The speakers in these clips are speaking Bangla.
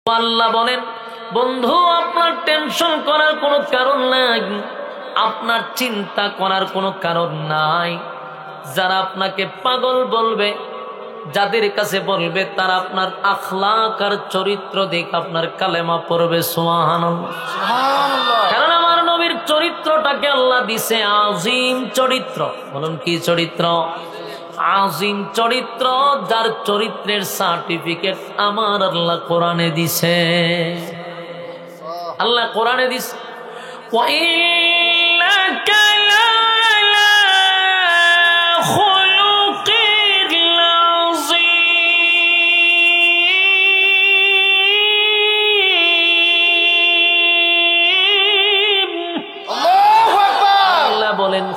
আল্লাহ বলেন, বন্ধু আপনার টেনশন করার কোনো কারণ নাই, আপনার চিন্তা করার কোনো কারণ নাই। যারা আপনাকে পাগল বলবে, যাদের কাছে বলবে, তারা আপনার আখলাক আর চরিত্র দেখে আপনার কালেমা পড়বে। সুবহানাল্লাহ। কারণ আমার নবীর চরিত্রটাকে আল্লাহ দিছে আজিম চরিত্র। বলুন কি চরিত্র? আজিম চরিত্র, যার চরিত্রের সার্টিফিকেট আমার আল্লাহ কোরআনে দিছে। আল্লাহ কোরআনে দিছে,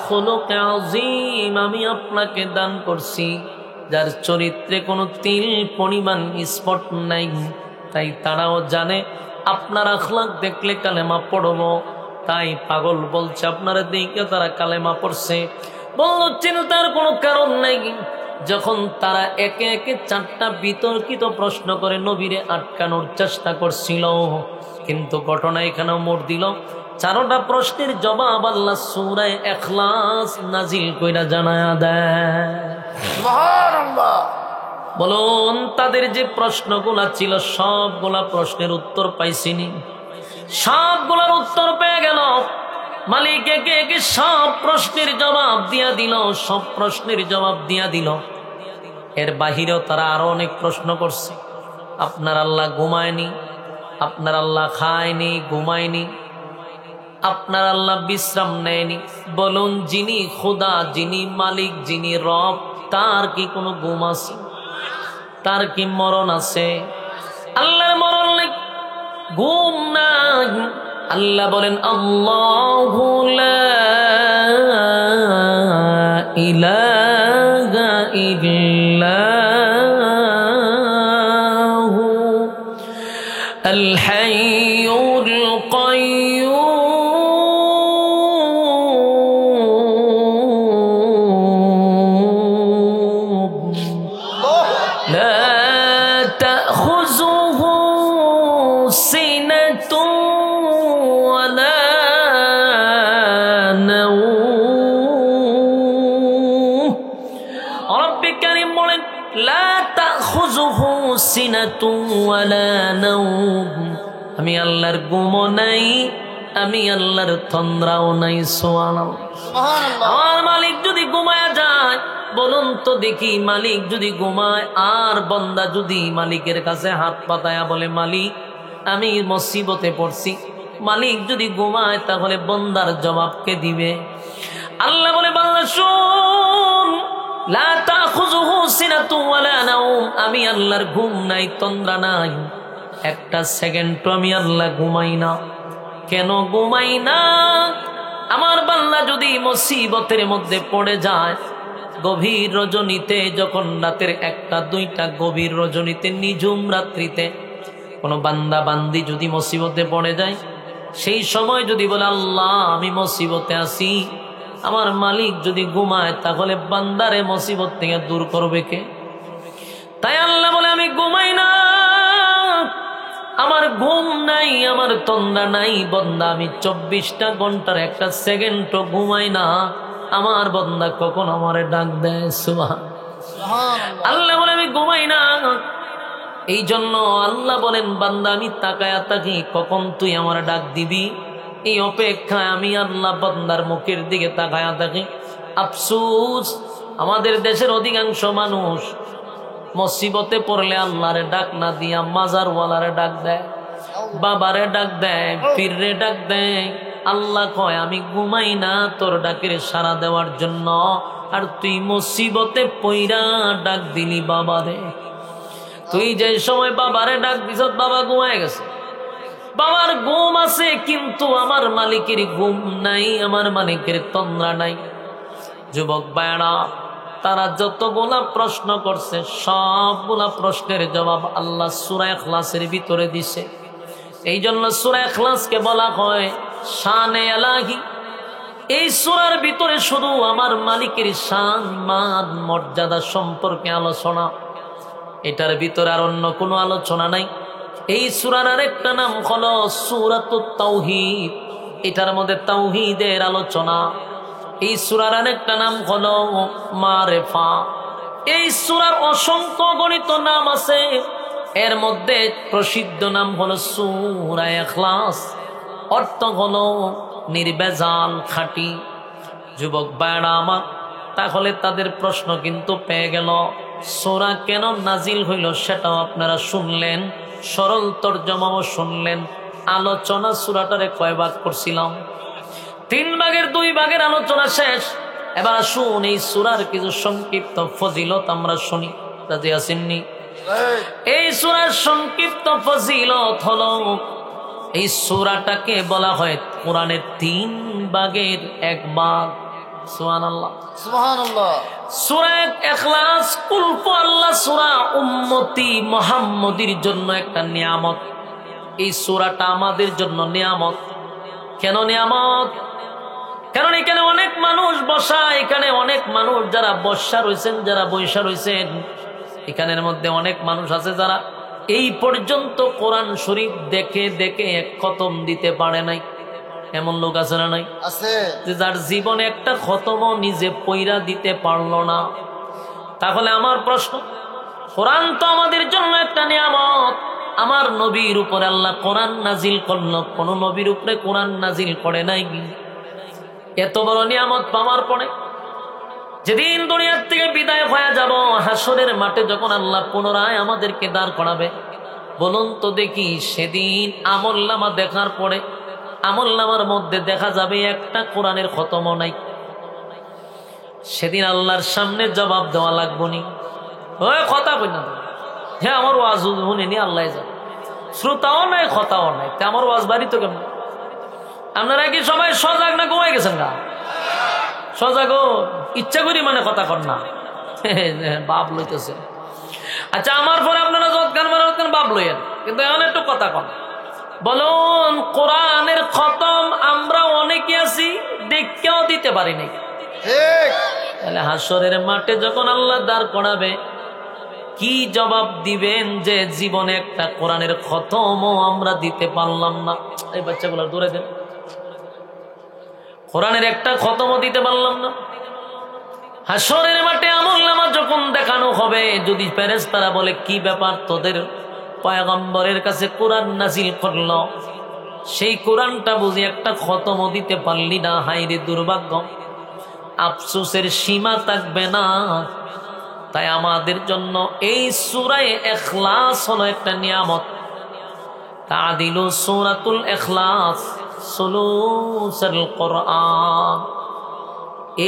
খুলুক আযীম আমি আপনাকে দান করছি, যার চরিত্রে কোনো তিল পরিমাণ স্পট নাই। তাই তারাও জানে আপনার আখলাক দেখলে কালেমা পড়বো, তাই পাগল বলছে আপনারা দেখে তারা কালেমা পড়ছে। বলল চিন্তার কোনো কারণ নাই। যখন তারা একে একে 4টা বিতর্কিত প্রশ্ন করে নবীরে আটকানোর চেষ্টা করছিল, কিন্তু ঘটনা এখানে মোড় দিল। 4টা প্রশ্নের জবাব আল্লাহ সূরা ইখলাস নাজিল কইরা জানায়া দেয়। সুবহানাল্লাহ। বলুন তাদের যে প্রশ্নগুলা ছিল সবগুলা প্রশ্নের উত্তর পাইছিনি? সবগুলার উত্তর পেয়ে গেল। মালিক একে একে সব প্রশ্নের জবাব দিয়া দিল, সব প্রশ্নের জবাব দিয়া দিল। এর বাহিরেও তারা আরো অনেক প্রশ্ন করছে। আপনার আল্লাহ ঘুমায়নি, আপনার আল্লাহ খায়নি, ঘুমায়নি, আপনার আল্লাহ বিশ্রাম নেয়নি। বলুন যিনি খোদা, যিনি মালিক, যিনি রব, তার কি কোনো ঘুম আছে? তার কি মরণ আছে? আল্লাহর মরণ নেই, ঘুম নাই। আল্লাহ বলেন আল্লাহু লা ইলাহা ইল্লাহু আল হাইয়ুল কাইয়্যুম আমি আল্লাহর ঘুমও নাই, আমি আল্লাহর তন্দ্রাও নাই। সুবহানাল্লাহ। আমার মালিক যদি ঘুমায় যায়, বলুন তো দেখি, মালিক যদি ঘুমায় আর বান্দা যদি মালিকের কাছে হাত পাতায়া বলে মালিক আমি মুসিবতে পড়ছি, মালিক যদি ঘুমায় তাহলে বান্দার জবাব কে দিবে? আল্লাহ বলে বান্দা শুন, লা তাখুযুহু সিনাতুন ওয়ালা নাওম, আমি আল্লাহর ঘুম নাই, তন্দ্রা নাই, একটা সেকেন্ড আমি আল্লাহ ঘুমাই না। কেন ঘুমাই না? আমার বান্দা যদি মুসিবতের মধ্যে পড়ে যায়, গভীর রজনীতে, যখন রাতের 1টা 2টা গভীর রজনীতে, নিঝুম রাত্রিতে কোনো বান্দা বান্দি যদি মুসিবতে পড়ে যায়, সেই সময় যদি বলে আল্লাহ আমি মুসিবতে আছি, আমার মালিক যদি ঘুমায় তাহলে বান্দারে মুসিবত থেকে দূর করবে কে? তাই আল্লাহ বলে আমি ঘুমাই না, আমার ঘুম নাই, আমার তন্দ্রা নাই। বান্দা আমি 24টা ঘন্টার একটা সেকেন্ডও ঘুমাই না, আমার বান্দা কখন আমারে ডাক দেয়। সুবহানাল্লাহ। আল্লাহ বলে আমি ঘুমাই না। এই জন্য আল্লাহ বলেন বান্দা আমি তাকায়া থাকি কখন তুই আমার ডাক দিবি, এই অপেক্ষায় আমি আল্লাহ বান্দার মুখের দিকে তাকায়া থাকি। আফসোস আমাদের দেশের অধিকাংশ মানুষ মুসিবতে পড়লে আল্লাহরে ডাক না দিয়া মাজারওয়ালারে ডাক দেয়, বাবারে ডাক দেয়, পীররে ডাক দেয়। আল্লাহ কয় আমি ঘুমাই না তোর ডাকের সাড়া দেওয়ার জন্য, আর তুই মুসিবতে পইরা ডাক দিলি বাবারে। তুই যে সময় বাবারে ডাক দিস বাবা ঘুমায় গেছে, বাবার ঘুম আছে, কিন্তু আমার মালিকের ঘুম নাই, আমার মালিকের তন্দ্রা নাই। যুবক ভাইরা, তারা যতগুলা প্রশ্ন করছে সবগুলা প্রশ্নের জবাব আল্লাহ সূরা ইখলাসের ভিতরে দিছে। এই জন্য সূরা ইখলাসকে বলা হয় শানে এলাহি। এই সূরার ভিতরে শুধু আমার মালিকের শান, মান, মর্যাদা সম্পর্কে আলোচনা, এটার ভিতরে আর অন্য কোনো আলোচনা নাই। এই সূরার আরেকটা নাম হলো সূরাতুত তাওহীদ। এটার মধ্যে তাওহীদের আলোচনা। এই সূরার আরেকটা নাম হলো মারিফা। এই সূরার অসংখ্য গণিত নাম আছে, এর মধ্যে প্রসিদ্ধ নাম হলো সূরা ইখলাস, অর্থ হলো নির্ভেজাল খাঁটি। যুবক ভাইরা আমার, তাহলে তাদের প্রশ্ন কিন্তু পেয়ে গেল, সূরা কেন নাজিল হইল সেটাও আপনারা শুনলেন, সরল তরজমাও শুনলেন। আলোচনা সূরাটারে কয় ভাগ করছিলাম? 3 ভাগের 2 ভাগের আলোচনা শেষ। এবার আসুন এই সূরার কিছু সংক্ষিপ্ত ফজিলত আমরা শুনি। রাজি আছেননি? এই সূরার সংক্ষিপ্ত ফজিলত হলো, এই সূরাটাকে বলা হয় কোরআনের 3 ভাগের 1 ভাগ। সুবহানাল্লাহ, সুবহানাল্লাহ। সূরা ইখলাস কুল আল্লাহ সূরা উম্মতি মুহাম্মদীর জন্য একটা নিয়ামত। এই সূরাটা আমাদের জন্য নিয়ামত। কেন নিয়ামত? কারণ এখানে অনেক মানুষ বসা, এখানে অনেক মানুষ যারা বসা রয়েছেন, যারা বৈশা রয়েছেন, এখানের মধ্যে অনেক মানুষ আছে যারা এই পর্যন্ত কোরআন শরীফ দেখে দেখে এক খতম দিতে পারে নাই। এমন লোক আছে না নাই? আছে। যে যার জীবনে একটা খতমও নিজে পইরা দিতে পারলো না। তাহলে আমার প্রশ্ন, কোরআন তো আমাদের জন্য একটা নিয়ামত। আমার নবীর উপরে আল্লাহ কোরআন নাজিল করলো, কোন নবীর উপরে কোরআন নাজিল করে নাই। এত বড় নিয়ামত পাওয়ার পরে যেদিন দুনিয়ার থেকে বিদায় হয়ে যাব, হাসরের মাঠে যখন আল্লাহ পুনরায় আমাদেরকে দাঁড় করাবে, বলুন তো দেখি সেদিন আমলনামা দেখার পরে আমলনামার মধ্যে দেখা যাবে একটা কোরআনের খতমও নাই। সেদিন আল্লাহর সামনে জবাব দেওয়া লাগবো নি? ওই কথা কই না, হ্যাঁ আমার ওয়াজ শুনিনি, আল্লাহ জানে। শ্রোতাও নাই, কথাও নাই, তা আমার ওয়াজ বাড়ি তো কেমন? আপনারা কি সবাই সজাগ না ঘুমাই গেছেন? গা সজাগ, ইচ্ছা করি মানে কথা কর না, বাপ লইতেছে। আচ্ছা, আমার পরে আপনারা যৎগান মারেন বাপ লইয়েন, কিন্তু এখন একটু কথা কন। বলুন, কোরআনের খতম আমরা অনেকে আছি দেখেও দিতে পারি নাই। তাহলে হাসরের মাঠে যখন আল্লাহ দাঁড় করাবে, কি জবাব দিবেন যে জীবনে একটা কোরআনের খতমও আমরা দিতে পারলাম না? এই বাচ্চাগুলো দূরে দেন, কোরআনের একটা খতমও দিতে পারলাম না। হাসরের মাঠে আমলনামা যখন দেখানো হবে, যদি ফেরেশতারা বলে কি ব্যাপার, তোদের পয়গম্বরের কাছে কোরআন নাজিল করলো, সেই কোরআনটা বুঝি একটা খতমও দিতে পারলি না, হায়রে দুর্ভাগ্য, আফসোসের সীমা থাকবে না। তাই আমাদের জন্য এই সূরা ইখলাস হলো একটা নিয়ামত। তাদিলু সূরাতুল ইখলাস সুলুসুল কোরআন।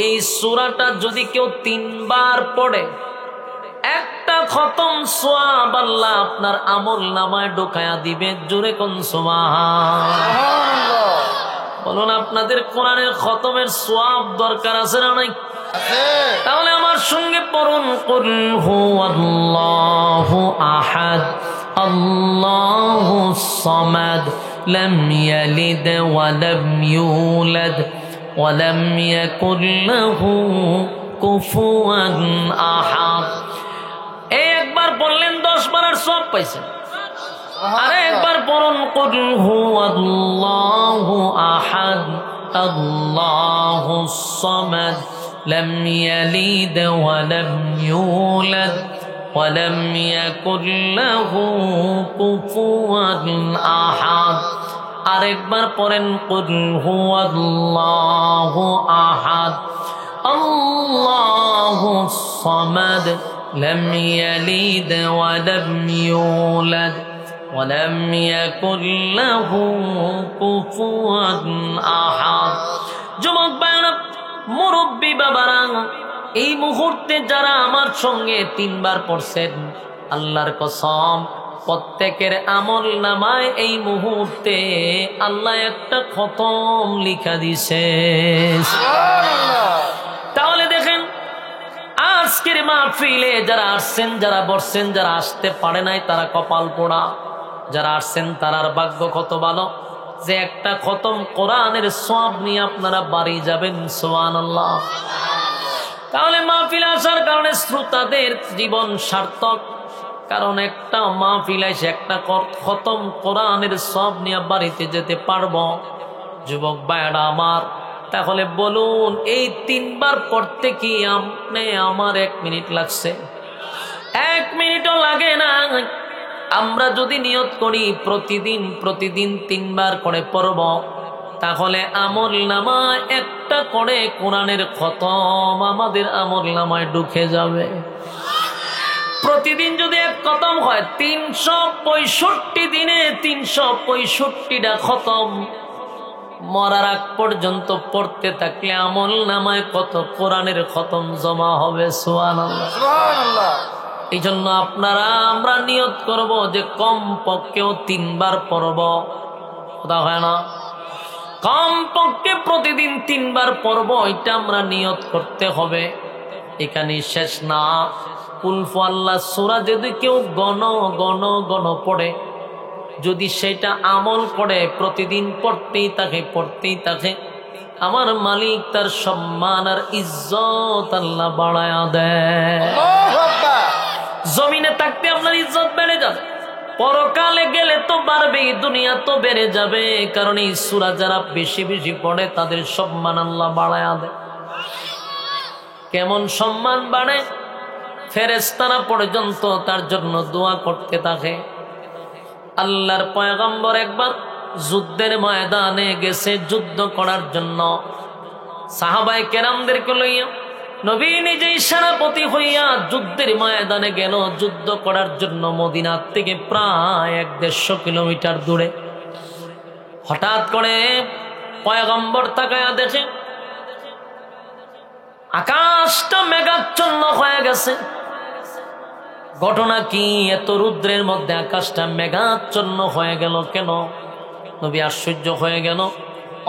এই সূরাটা যদি কেউ 3 বার পড়ে, একটা খতম সওয়াব আল্লাহ আপনার আমলনামায় ঢোকায়া দিবে। জোরে কোন সুবহানাল্লাহ। বলুন, আপনাদের কোরআনের খতমের সওয়াব দরকার আছে না নাই? তাহলে আমার সঙ্গে পড়ুন, কুল হুয়াল্লাহু আহাদ আল্লাহুস সামাদ লাম ইয়ালিদ ওয়া লাম ইউলাদ ওয়া লাম ইয়াকুল লাহু কুফুয়ান আহাদ। একবার বললেন 10 বারের সওয়াব পাইছেন। আরে একবার পড়ুন, কুল হুয়াল্লাহু আহাদ আল্লাহুস সামাদ লাম ইয়ালিদ ওয়া লাম ইউলাদ ওয়া লাম ইয়াকুল লাহু কুফুয়ান আহাদ। আরেকবার পড়েন, কুল হুয়াল্লাহু আহাদ আল্লাহুস সামাদ লাম ইয়ালিদ ওয়া লাম ইউলাদ ওয়া লাম ইয়াকুল লাহু কুফুয়ান আহাদ। যুবক ভাইরা, মুরব্বী বাবারা, এই মুহূর্তে যারা আমার সঙ্গে 3 বার পড়ছেন, আল্লাহর কসম প্রত্যেকের আমলনামায় এই মুহূর্তে আল্লাহ একটা খতম লিখা দিছে। তাহলে দেখেন, আজকের মাহফিলে যারা আসছেন, যারা বসছেন, যারা আসতে পারে নাই তারা কপাল পোড়া, যারা আসছেন তারার ভাগ্য কত ভালো যে একটা খতম কোরআনের সওয়াব নিয়ে আপনারা বাড়ি যাবেন। সুবহানাল্লাহ। তাহলে মাহফিলে আসার কারণে শ্রোতাদের জীবন সার্থক, কারণ একটা মাহফিল এসে একটা খতম কোরআনের সব নিয়ে বাড়িতে যেতে পারবো? যুবক ভাইরা আমার, তাহলে বলুন এই 3 বার পড়তে কি আপনি আমার 1 মিনিট লাগছে? 1 মিনিটও লাগে না। আমরা যদি নিয়ত করি প্রতিদিন 3 বার করে পড়ব, তাহলে আমল নামায় একটা করে কোরআনের খতম আমাদের আমল নামায় ঢুকে যাবে। প্রতিদিন যদি 1 খতম হয়, 365 দিনে 365টা খতম। মরার আগ পর্যন্ত পড়তে থাকলে আমল নামায় কত কোরআনের খতম জমা হবে। সুবহানাল্লাহ, সুবহানাল্লাহ। এই জন্য আমরা নিয়ত করব যে কম পক্ষেও 3 বার পড়ব। কথা হয় না? কম পক্ষে প্রতিদিন 3 বার পড়ব, এটা আমরা নিয়ত করতে হবে। এখানে শেষ না। কুল আল্লাহ সূরা যদি কেউ গণ পড়ে, যদি সেটা আমল করে প্রতিদিন পড়তেই থাকে, আমার মালিক তার সম্মান আর ইজ্জত আল্লাহ বাড়ায়া দেয়। জমিনে থাকতে আপনার ইজ্জত বেড়ে যাবে, পরকালে গেলে তো বাড়বেই, দুনিয়া তো বেড়ে যাবে। কারণ এই সূরা যারা বেশি পড়ে তাদের সম্মান আল্লাহ বাড়ায়া দেয়। কেমন সম্মান বাড়ে? ফেরেশতারা পর্যন্ত তার জন্য দোয়া করতে থাকে। আল্লাহর পয়গম্বর একবার যুদ্ধের ময়দানে গেছে যুদ্ধ করার জন্য। সাহাবায়ে কেরামদেরকে লইয়া নবী নিজেই সেনাপতি হইয়া যুদ্ধের ময়দানে গেল যুদ্ধ করার জন্য, মদিনার থেকে প্রায় 150 কিলোমিটার দূরে। হঠাৎ করে পয়গম্বর তাকায়া দেখে আকাশটা মেঘাচ্ছন্ন হয়ে গেছে। ঘটনা কি? এত রুদ্রের মধ্যে আকাশটা মেঘাচ্ছন্ন হয়ে গেল কেন? নবী আশ্চর্য হয়ে গেল।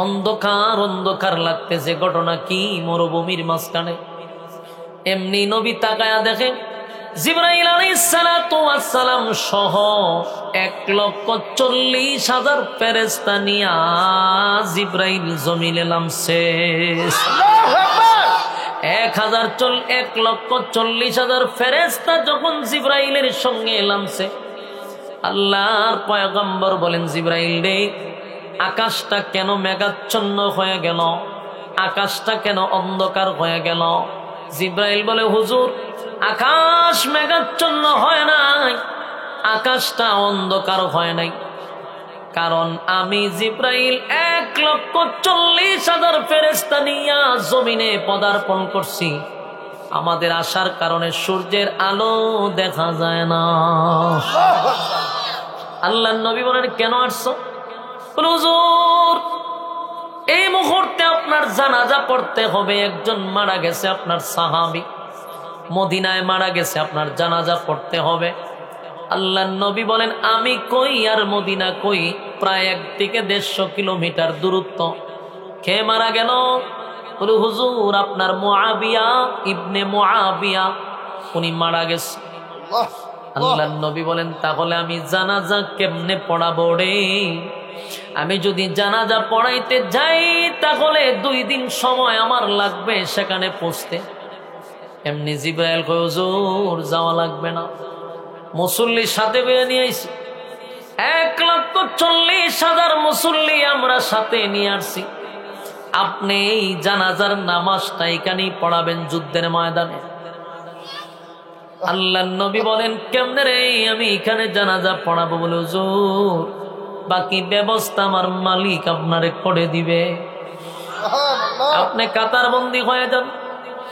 অন্ধকার লাগতেছে। ঘটনা কি? মরুভূমির মাঝখানে। এমনি নবী তাকায়া দেখে জিবরাইল আলাইহিস সালাতু ওয়াস সালাম সহ 1,40,000 ফেরেশতা নিয়া জিবরাইল জমিনে নামছে। আল্লাহু আকবার। 1,40,000 ফেরেশতা যখন জিবরাইলের সঙ্গে নামছে, আল্লাহর পয়গম্বর বলেন, জিবরাইল রে, আকাশটা কেন মেঘাচ্ছন্ন হয়ে গেল? আকাশটা কেন অন্ধকার হয়ে গেল? জিবরাইল বলে, হুজুর, আকাশ মেঘাচ্ছন্ন হয় নাই, আকাশটা অন্ধকার হয় নাই। কারণ আমি জিবরাইল 1,40,000 ফেরেশতা নিয়া জমিনে পদার্পণ করছি। আমাদের আসার কারণে সূর্যের আলো দেখা যায় না। আল্লাহর নবী বলেন, কেন আসছো? হুজুর, এই মুহূর্তে আপনার জানাজা পড়তে হবে। একজন মারা গেছে, আপনার সাহাবী মদিনায় মারা গেছে, আপনার জানাজা পড়তে হবে। আল্লাহর নবী বলেন, আমি কই আর মদিনা কই? প্রায় 1 থেকে 150 কিলোমিটার দূরত্ব। কে মারা গেল? বলে, হুজুর, আপনার মুআবিয়া ইবনে মুআবিয়া, উনি মারা গেছে। আল্লাহর নবী বলেন, তাহলে আমি জানাজা কেমনে পড়াবো রে? আমি যদি জানাজা পড়াইতে যাই তাহলে 2 দিন সময় আমার লাগবে সেখানে পৌঁছতে। এমনি জিবরাইল কয়, হুজুর, যাওয়া লাগবে না, মুসল্লির সাথে বেয়ে নিয়ে আইছি। 1,40,000 মুসল্লি আমরা সাথে নিয়ে আসছি। আপনি এই জানাজার নামাজটা এখানেই পড়াবেন যুদ্ধের ময়দানে। আল্লাহর নবী বলেন, কেমনে রে আমি এখানে জানাজা পড়াবো? বলে, হুজুর, বাকি ব্যবস্থা আমার মালিক আপনারে করে দিবে, আপনি কাতারবন্দি হয়ে যান।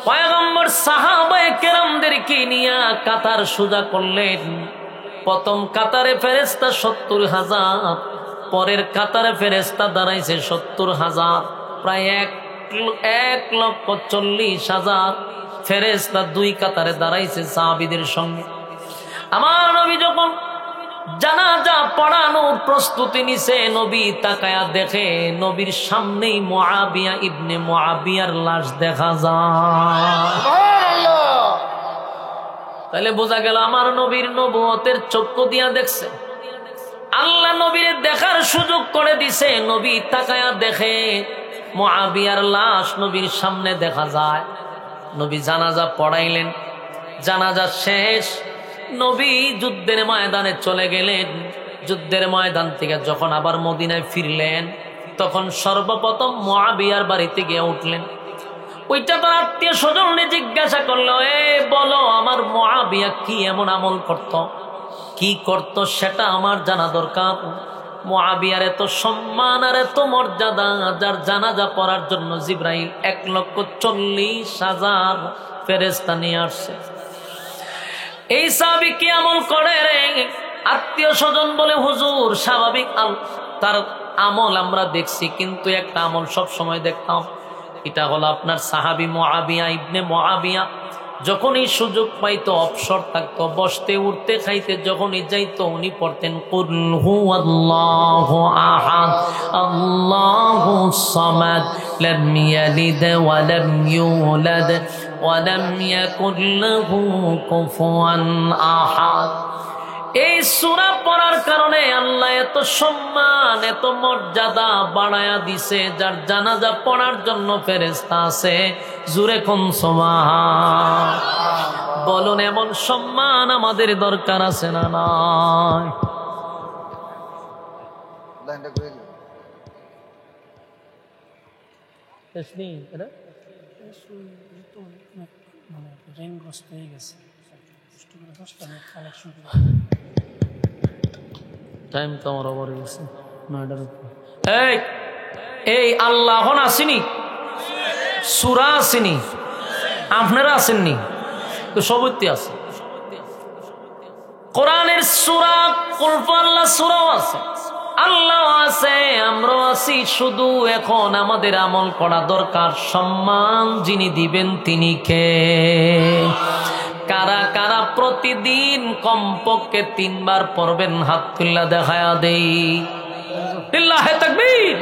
পয়গম্বর সাহাবায়ে কেরামদেরকে নিয়ে কাতার সোজা করলেন। প্রথম কাতারে ফেরেশতা 70,000, পরের কাতারে ফেরেশতা দাঁড়াইছে 70,000। প্রায় 1,40,000 ফেরেশতা 2 কাতারে দাঁড়াইছে সাহাবীদের সঙ্গে। আমার নবী যখন জানাজা পড়ানোর প্রস্তুতি নিছে, নবী তাকায়া দেখে নবীর সামনেই মুআবিয়া ইবনে মুআবিয়ার লাশ দেখা যায়। তাহলে বোঝা গেল আমার নবীর নবুয়তের চক্ষু দিয়া দেখছে। আল্লাহ নবীর দেখার সুযোগ করে দিছে। নবী তাকায়া দেখে মুআবিয়ার লাশ নবীর সামনে দেখা যায়। নবী জানাজা পড়াইলেন। জানাজা শেষ, নবী যুদ্ধের ময়দানে চলে গেলেন। যুদ্ধের ময়দান থেকে যখন আবার মদিনায় ফিরলেন, তখন সর্বপ্রথম মুআবিয়ার বাড়িতে গিয়ে উঠলেন। ওইটা তার আত্মীয় স্বজনে জিজ্ঞাসা করলো, বলো আমার মুআবিয়া কি এমন আমল করত, কি করত সেটা আমার জানা দরকার। মুআবিয়ার এত সম্মান আর এত মর্যাদা, যার জানাজা পড়ার জন্য জিবরাইল 1,40,000 ফেরেশতা নিয়ে আসছে। এই সাহাবী কি আমল করে রে? আত্মীয় স্বজন বলে, হুজুর স্বাভাবিক তার আমল আমরা দেখছি, কিন্তু একটা আমল সব সময় দেখতাম। এটা হলো আপনার সাহাবী মুআবিয়া ইবনে মুআবিয়া যখনই সুযোগ পাইতো, অবসর থাকতো, বসতে উঠতে খাইতে যখনই যাইতো, উনি পড়তেন কুল হুয়াল্লাহু আহাদ আল্লাহুস সামাদ লাম ইয়ালিদ ওয়া লাম ইউলাদ ওয়া লাম ইয়াকুল লাহু কুফুয়ান আহাদ। এই সূরা পড়ার কারণে আল্লাহ এত সম্মান এত মর্যাদা বাড়ায়া দিছে, যার জানাজা পড়ার জন্য ফেরেশতা আছে। জোরে কোন সুবহান। বলুন এমন সম্মান আমাদের দরকার আছে না নাই? টাইম তো আমার ওভার গেছে। এই আল্লাহ আসেনি, সূরা আসেনি, আপনারা আসেননি তো সবই আছে। কোরআনের সূরা কুল আল্লাহ সূরাও আছে, আল্লাহ আছে, আমরাও আছি। শুধু এখন আমাদের আমল করা দরকার। সম্মান যিনি দিবেন তিনি কে? কারা কারা প্রতিদিন কমপক্ষে 3 বার পড়বেন? হাত তুল্লা দেখায়া দেই। লিল্লাহে তাকবীর,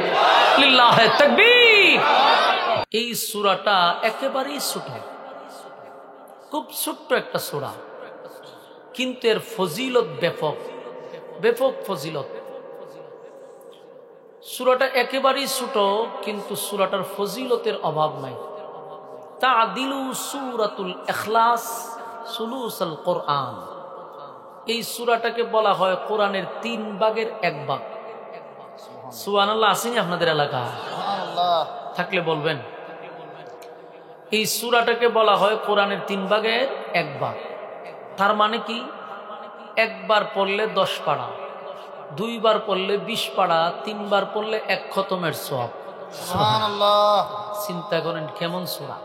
লিল্লাহে তাকবীর। এই সূরাটা একেবারেই ছোট, খুব ছোট্ট একটা সূরা, কিন্তু এর ফজিলত ব্যাপক, ব্যাপক ফজিলত। সূরাটা একেবারেই ছোট, কিন্তু সূরাটার ফজিলতের অভাব নাই। তা'দিলু সূরাতুল ইখলাস সুলুসাল কোরআন। এই সূরাটাকে বলা হয় কোরআনের 3 ভাগের 1 ভাগ। সুবহানাল্লাহ আসেনি আপনাদের এলাকায়? থাকলে বলবেন। এই সূরাটাকে বলা হয় কোরআনের 3 ভাগের 1 ভাগ। তার মানে কি? 1 বার পড়লে 10 পারা, 2 বার পড়লে 20 পারা, 3 বার পড়লে 1 খতমের সওয়াব। সুবহানাল্লাহ। চিন্তা করেন কেমন সূরা।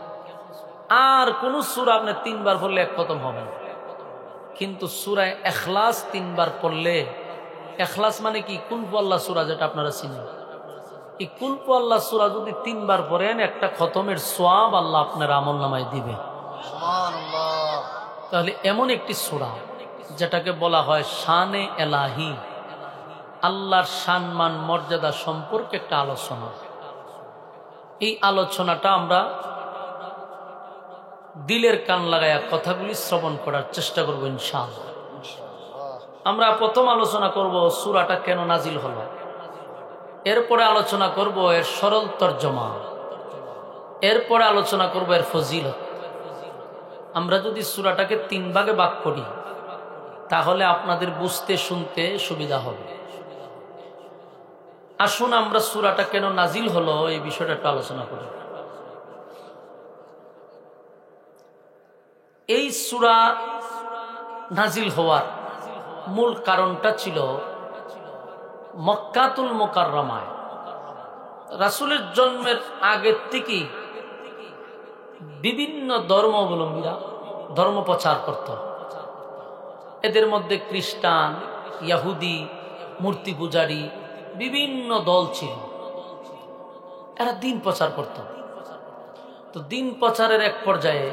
আর কোন সূরা আপনি 3 বার পড়লে 1 খতম হবে না, কিন্তু সূরা ইখলাস 3 বার পড়লে, ইখলাস মানে কি? কুল আল্লাহ সূরা, যেটা আপনারা চিনেন। এই কুল আল্লাহ সূরা যদি 3 বার পড়েন, 1টা খতমের সওয়াব আল্লাহ আপনার আমলনামায় দিবে। সুবহানাল্লাহ। তাহলে এমন একটি সূরা যেটাকে বলা হয় শানে এলাহি, আল্লাহর সম্মান মর্যাদা সম্পর্কে একটা আলোচনা। এই আলোচনাটা আমরা দিলের কান লাগায়া কথাগুলি শ্রবণ করার চেষ্টা করব ইনশাআল্লাহ। আমরা প্রথম আলোচনা করব সূরাটা কেন নাজিল হলো, এরপরে আলোচনা করব এর সরল তরজমা, এরপরে আলোচনা করব এর ফজিলত। আমরা যদি সূরাটাকে 3 ভাগে ভাগ করি, তাহলে আপনাদের বুঝতে শুনতে সুবিধা হবে। আসুন আমরা সূরাটা কেন নাজিল হলো এই বিষয়টা একটু আলোচনা করি। এই সূরা নাজিল হওয়ার মূল কারণটা ছিল মক্কাতুল মুকাররমায় রাসূলের জন্মের আগের থেকে বিভিন্ন ধর্মাবলম্বীরা ধর্ম প্রচার করত। এদের মধ্যে খ্রিস্টান, ইহুদি, মূর্তি পূজারী বিভিন্ন দল ছিল। এরা দিন প্রচার করত। তো দিন প্রচারের এক পর্যায়ে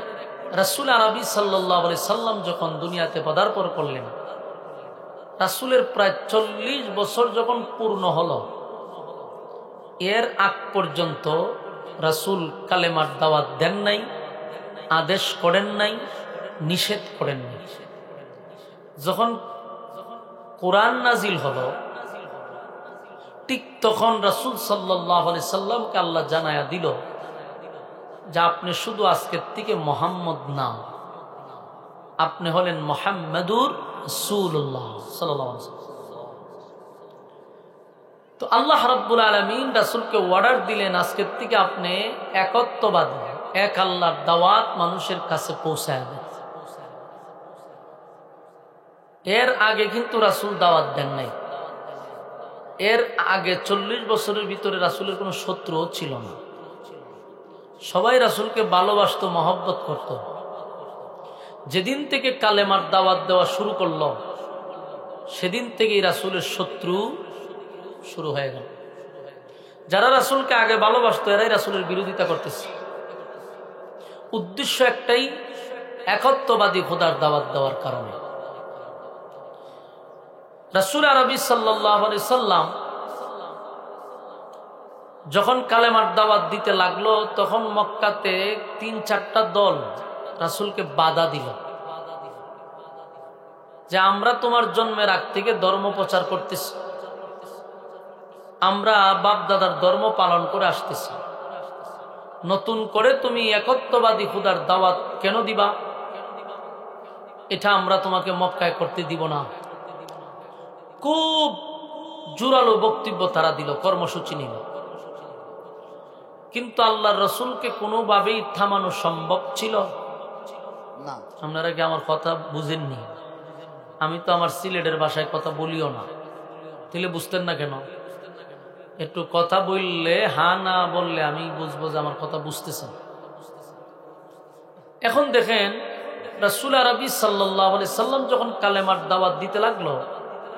রাসূল আরবি সাল্লাল্লাহু আলাইহি সাল্লাম যখন দুনিয়াতে পদার্পণ করলেন, রাসূলের প্রায় 40 বছর যখন পূর্ণ হলো, এর আগ পর্যন্ত রাসূল কালেমার দাওয়াত দেন নাই, আদেশ করেন নাই, নিষেধ করেন নাই। যখন কোরআন নাজিল হলো, ঠিক তখন রাসূল সাল্লাল্লাহু আলাইহি সাল্লামকে আল্লাহ জানায়া দিল যে আপনি শুধু আজকের থেকে মুহাম্মদ না, আপনি হলেন মুহাম্মাদুর রাসূলুল্লাহ সাল্লাল্লাহু আলাইহি ওয়াসাল্লাম। তো আল্লাহ রাব্বুল আলামিন রাসূলকে অর্ডার দিলেন, আজকের থেকে আপনি একত্ববাদী, এক আল্লাহর দাওয়াত মানুষের কাছে পৌঁছায় দেন। এর আগে কিন্তু রাসূল দাওয়াত দেন নাই। এর আগে 40 বছরের ভিতরে রাসূলের কোনো শত্রুও ছিল না। সবাই রাসূলকে ভালোবাসতো, মহব্বত করত। যেদিন থেকে কালেমার দাওয়াত দেওয়া শুরু করলো, সেদিন থেকেই রাসূলের শত্রু শুরু হয়ে গেল। যারা রাসূলকে আগে ভালোবাসতো এরাই রাসূলের বিরোধিতা করতেছে। উদ্দেশ্য একটাই, একত্ববাদী খোদার দাওয়াত দেওয়ার কারণে। রাসূল আরবি সাল্লাল্লাহু আলাইহি সাল্লাম যখন কালেমার দাওয়াত দিতে লাগলো, তখন মক্কাতে 3-4টা দল রাসূলকে বাধা দিল যে আমরা তোমার জন্মের আগ থেকে ধর্ম প্রচার করতেছি, আমরা বাপ দাদার ধর্ম পালন করে আসতেছি, নতুন করে তুমি একত্ববাদী খোদার দাওয়াত কেন দিবা? এটা আমরা তোমাকে মক্কায় করতে দিব না। খুব জোরালো বক্তব্য তারা দিল, কর্মসূচি নিল। কিন্তু আল্লাহর রাসূলকে কোনোভাবেই থামানো সম্ভব ছিল না। আপনারা কি আমার কথা বুঝেননি? আমি তো আমার সিলেটের ভাষায় কথা বলিও না, তাহলে বুঝতেন না কেন? একটু কথা বললে, হ্যাঁ না বললে আমি বুঝবো যে আমার কথা বুঝতেছেন। এখন দেখেন, রাসূল আরবি সাল্লাল্লাহু আলাইহি সাল্লাম যখন কালেমার দাওয়াত দিতে লাগলো,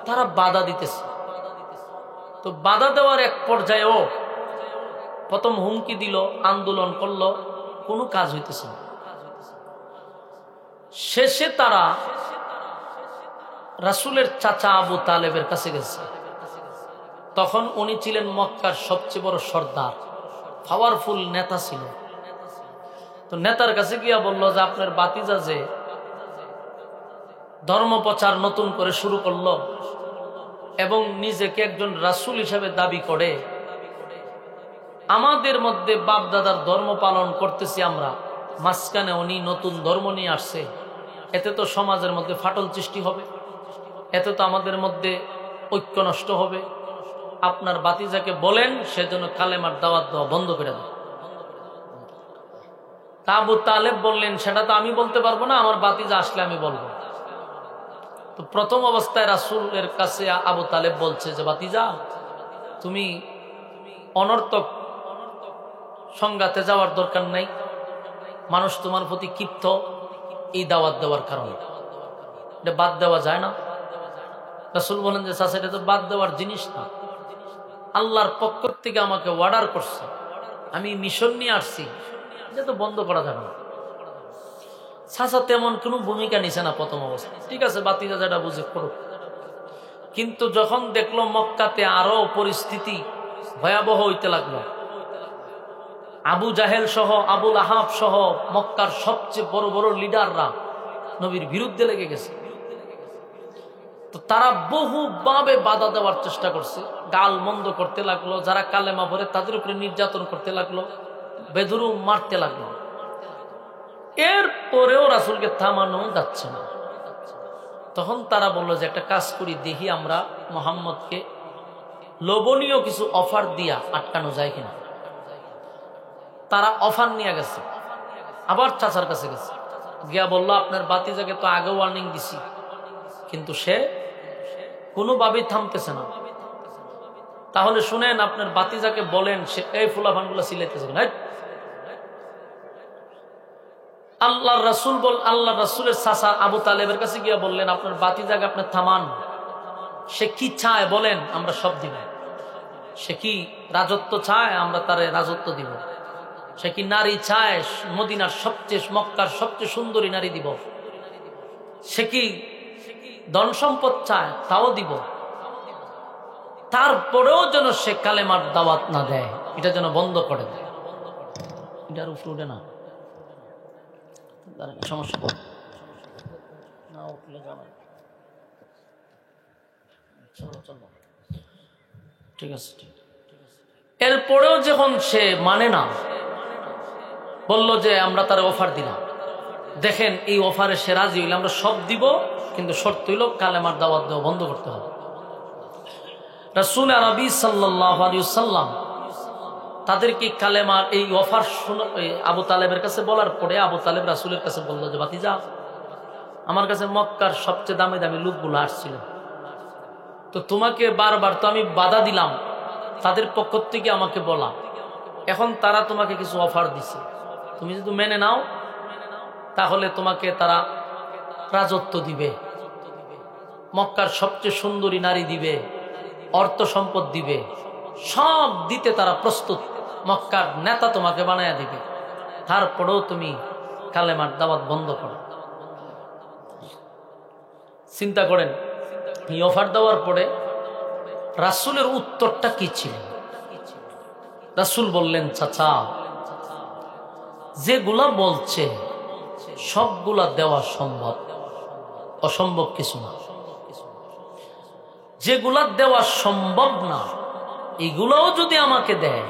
তারা বাধা দিতেছে। তো বাধা দেওয়ার এক পর্যায়েও প্রথম হুমকি দিল, আন্দোলন করলো, কোনো কাজ হইতেছে না। শেষে তারা রাসূলের চাচা আবু তালেবের কাছে গেছে। তখন উনি ছিলেন মক্কার সবচেয়ে বড় সর্দার, পাওয়ারফুল নেতা ছিল। তো নেতার কাছে গিয়া বলল যে আপনার ভাতিজা যে ধর্ম প্রচার নতুন করে শুরু করলো এবং নিজেকে একজন রাসূল হিসেবে দাবি করে, আমাদের মধ্যে বাপ দাদার ধর্ম পালন করতেছি আমরা, মাঝখানে উনি নতুন ধর্ম নিয়ে আসছে, এতে তো সমাজের মধ্যে ফাটল সৃষ্টি হবে, এতে তো আমাদের মধ্যে ঐক্য নষ্ট হবে। আপনার ভাতিজাকে বলেন সেজন্য কালেমার দাওয়াত দেওয়া বন্ধ করে দেন। তা আবু তালেব বললেন, সেটা তো আমি বলতে পারবো না, আমার ভাতিজা আসলে আমি বলবো। তো প্রথম অবস্থায় রাসূলের কাছে আবু তালেব বলছে যে ভাতিজা, তুমি অনর্থক সংঘাতে যাওয়ার দরকার নাই, মানুষ তোমার প্রতি ক্ষিপ্ত এই দাওয়াত দেওয়ার কারণে, এটা বাদ দেওয়া যায় না। রাসূল বলেন যে চাচা, এটা তো বাদ দেওয়ার জিনিস না, আল্লাহর পক্ষ থেকে আমাকে অর্ডার করছে, আমি মিশন নিয়ে আসছি, এটা তো বন্ধ করা যাবে না। চাচা তেমন কোনো ভূমিকা নিছে না প্রথম অবস্থায়। ঠিক আছে, ভাতিজা যেটা বুঝে করুক। কিন্তু যখন দেখলো মক্কাতে আরো পরিস্থিতি ভয়াবহ হইতে লাগলো, আবু জাহেল সহ, আবুল আহাব সহ মক্কার সবচেয়ে বড় বড় লিডাররা নবীর বিরুদ্ধে লেগে গেছে। তো তারা বহুভাবে বাধা দেওয়ার চেষ্টা করছে, গাল মন্দ করতে লাগলো, যারা কালেমা পড়ে তাদের উপরে নির্যাতন করতে লাগলো, বেদুরু মারতে লাগলো। এরপরেও রাসূলকে থামানো যাচ্ছে না। তখন তারা বললো যে একটা কাজ করি, দেখি আমরা মুহাম্মদকে লোভনীয় কিছু অফার দিয়া আটকানো যায় কিনা। তারা অফার নিয়ে গেছে, আবার চাচার কাছে গেছে, গিয়া বলল আপনার ভাতিজাকে তো আগে ওয়ার্নিং দিছি, কিন্তু সে কোনোভাবেই থামতেছে না। তাহলে শুনেন, আপনার ভাতিজাকে বলেন সে এই ফুলাফানগুলো সিলাইতেছে। আল্লাহর রাসূলের চাচা আবু তালেবের কাছে গিয়া বললেন আপনার ভাতিজাকে আপনি থামান, সে কি চায় বলেন, আমরা সব দিব। সে কি রাজত্ব চায়, আমরা তারে রাজত্ব দিব। সে কি নারী চায়, মদিনার মক্কার সবচেয়ে সুন্দরী নারী দিব। সে কি ধন সম্পদ চায়, তাও দিব। তারপরেও যেন সে কালেমার দাওয়াত না দেয়, এটা যেন বন্ধ করে দেয়। এটার উপরে উঠে না, সমস্যা না উঠলে যাবে। ঠিক আছে, এরপরেও যখন সে মানে না, বলল যে আমরা তার অফার দিলাম, দেখেন এই অফারে সে রাজি হইলে আমরা সব দিব, কিন্তু শর্ত হইল কালেমার দাওয়াত দেওয়া বন্ধ করতে হবে। রাসূল আরবি সাল্লাল্লাহু আলাইহি ওয়াসাল্লাম তাদেরকে কালেমার এই অফার আবু তালেবের কাছে বলার পরে আবু তালেব রাসূলের কাছে বলল যে ভাতিজা, আমার কাছে মক্কার সবচেয়ে দামি দামি লোকগুলো আসছিল, তো তোমাকে বারবার তো আমি বাধা দিলাম, তাদের পক্ষ থেকে আমাকে বলা, এখন তারা তোমাকে কিছু অফার দিছে, তুমি যদি মেনে নাও তাহলে তোমাকে তারা রাজত্ব দিবে, মক্কার সবচেয়ে সুন্দরী নারী দিবে, অর্থ সম্পদ দিবে, সব দিতে তারা প্রস্তুত, মক্কার নেতা তোমাকে বানায়া দিবে, তারপরেও তুমি কালেমার দাওয়াত বন্ধ করো। চিন্তা করেন এই অফার দেওয়ার পরে রাসূলের উত্তরটা কি ছিল? রাসূল বললেন, চাচা, যেগুলা বলছে সবগুলা দেওয়া সম্ভব, অসম্ভব কিছু না। যেগুলা দেওয়া সম্ভব না এগুলাও যদি আমাকে দেয়,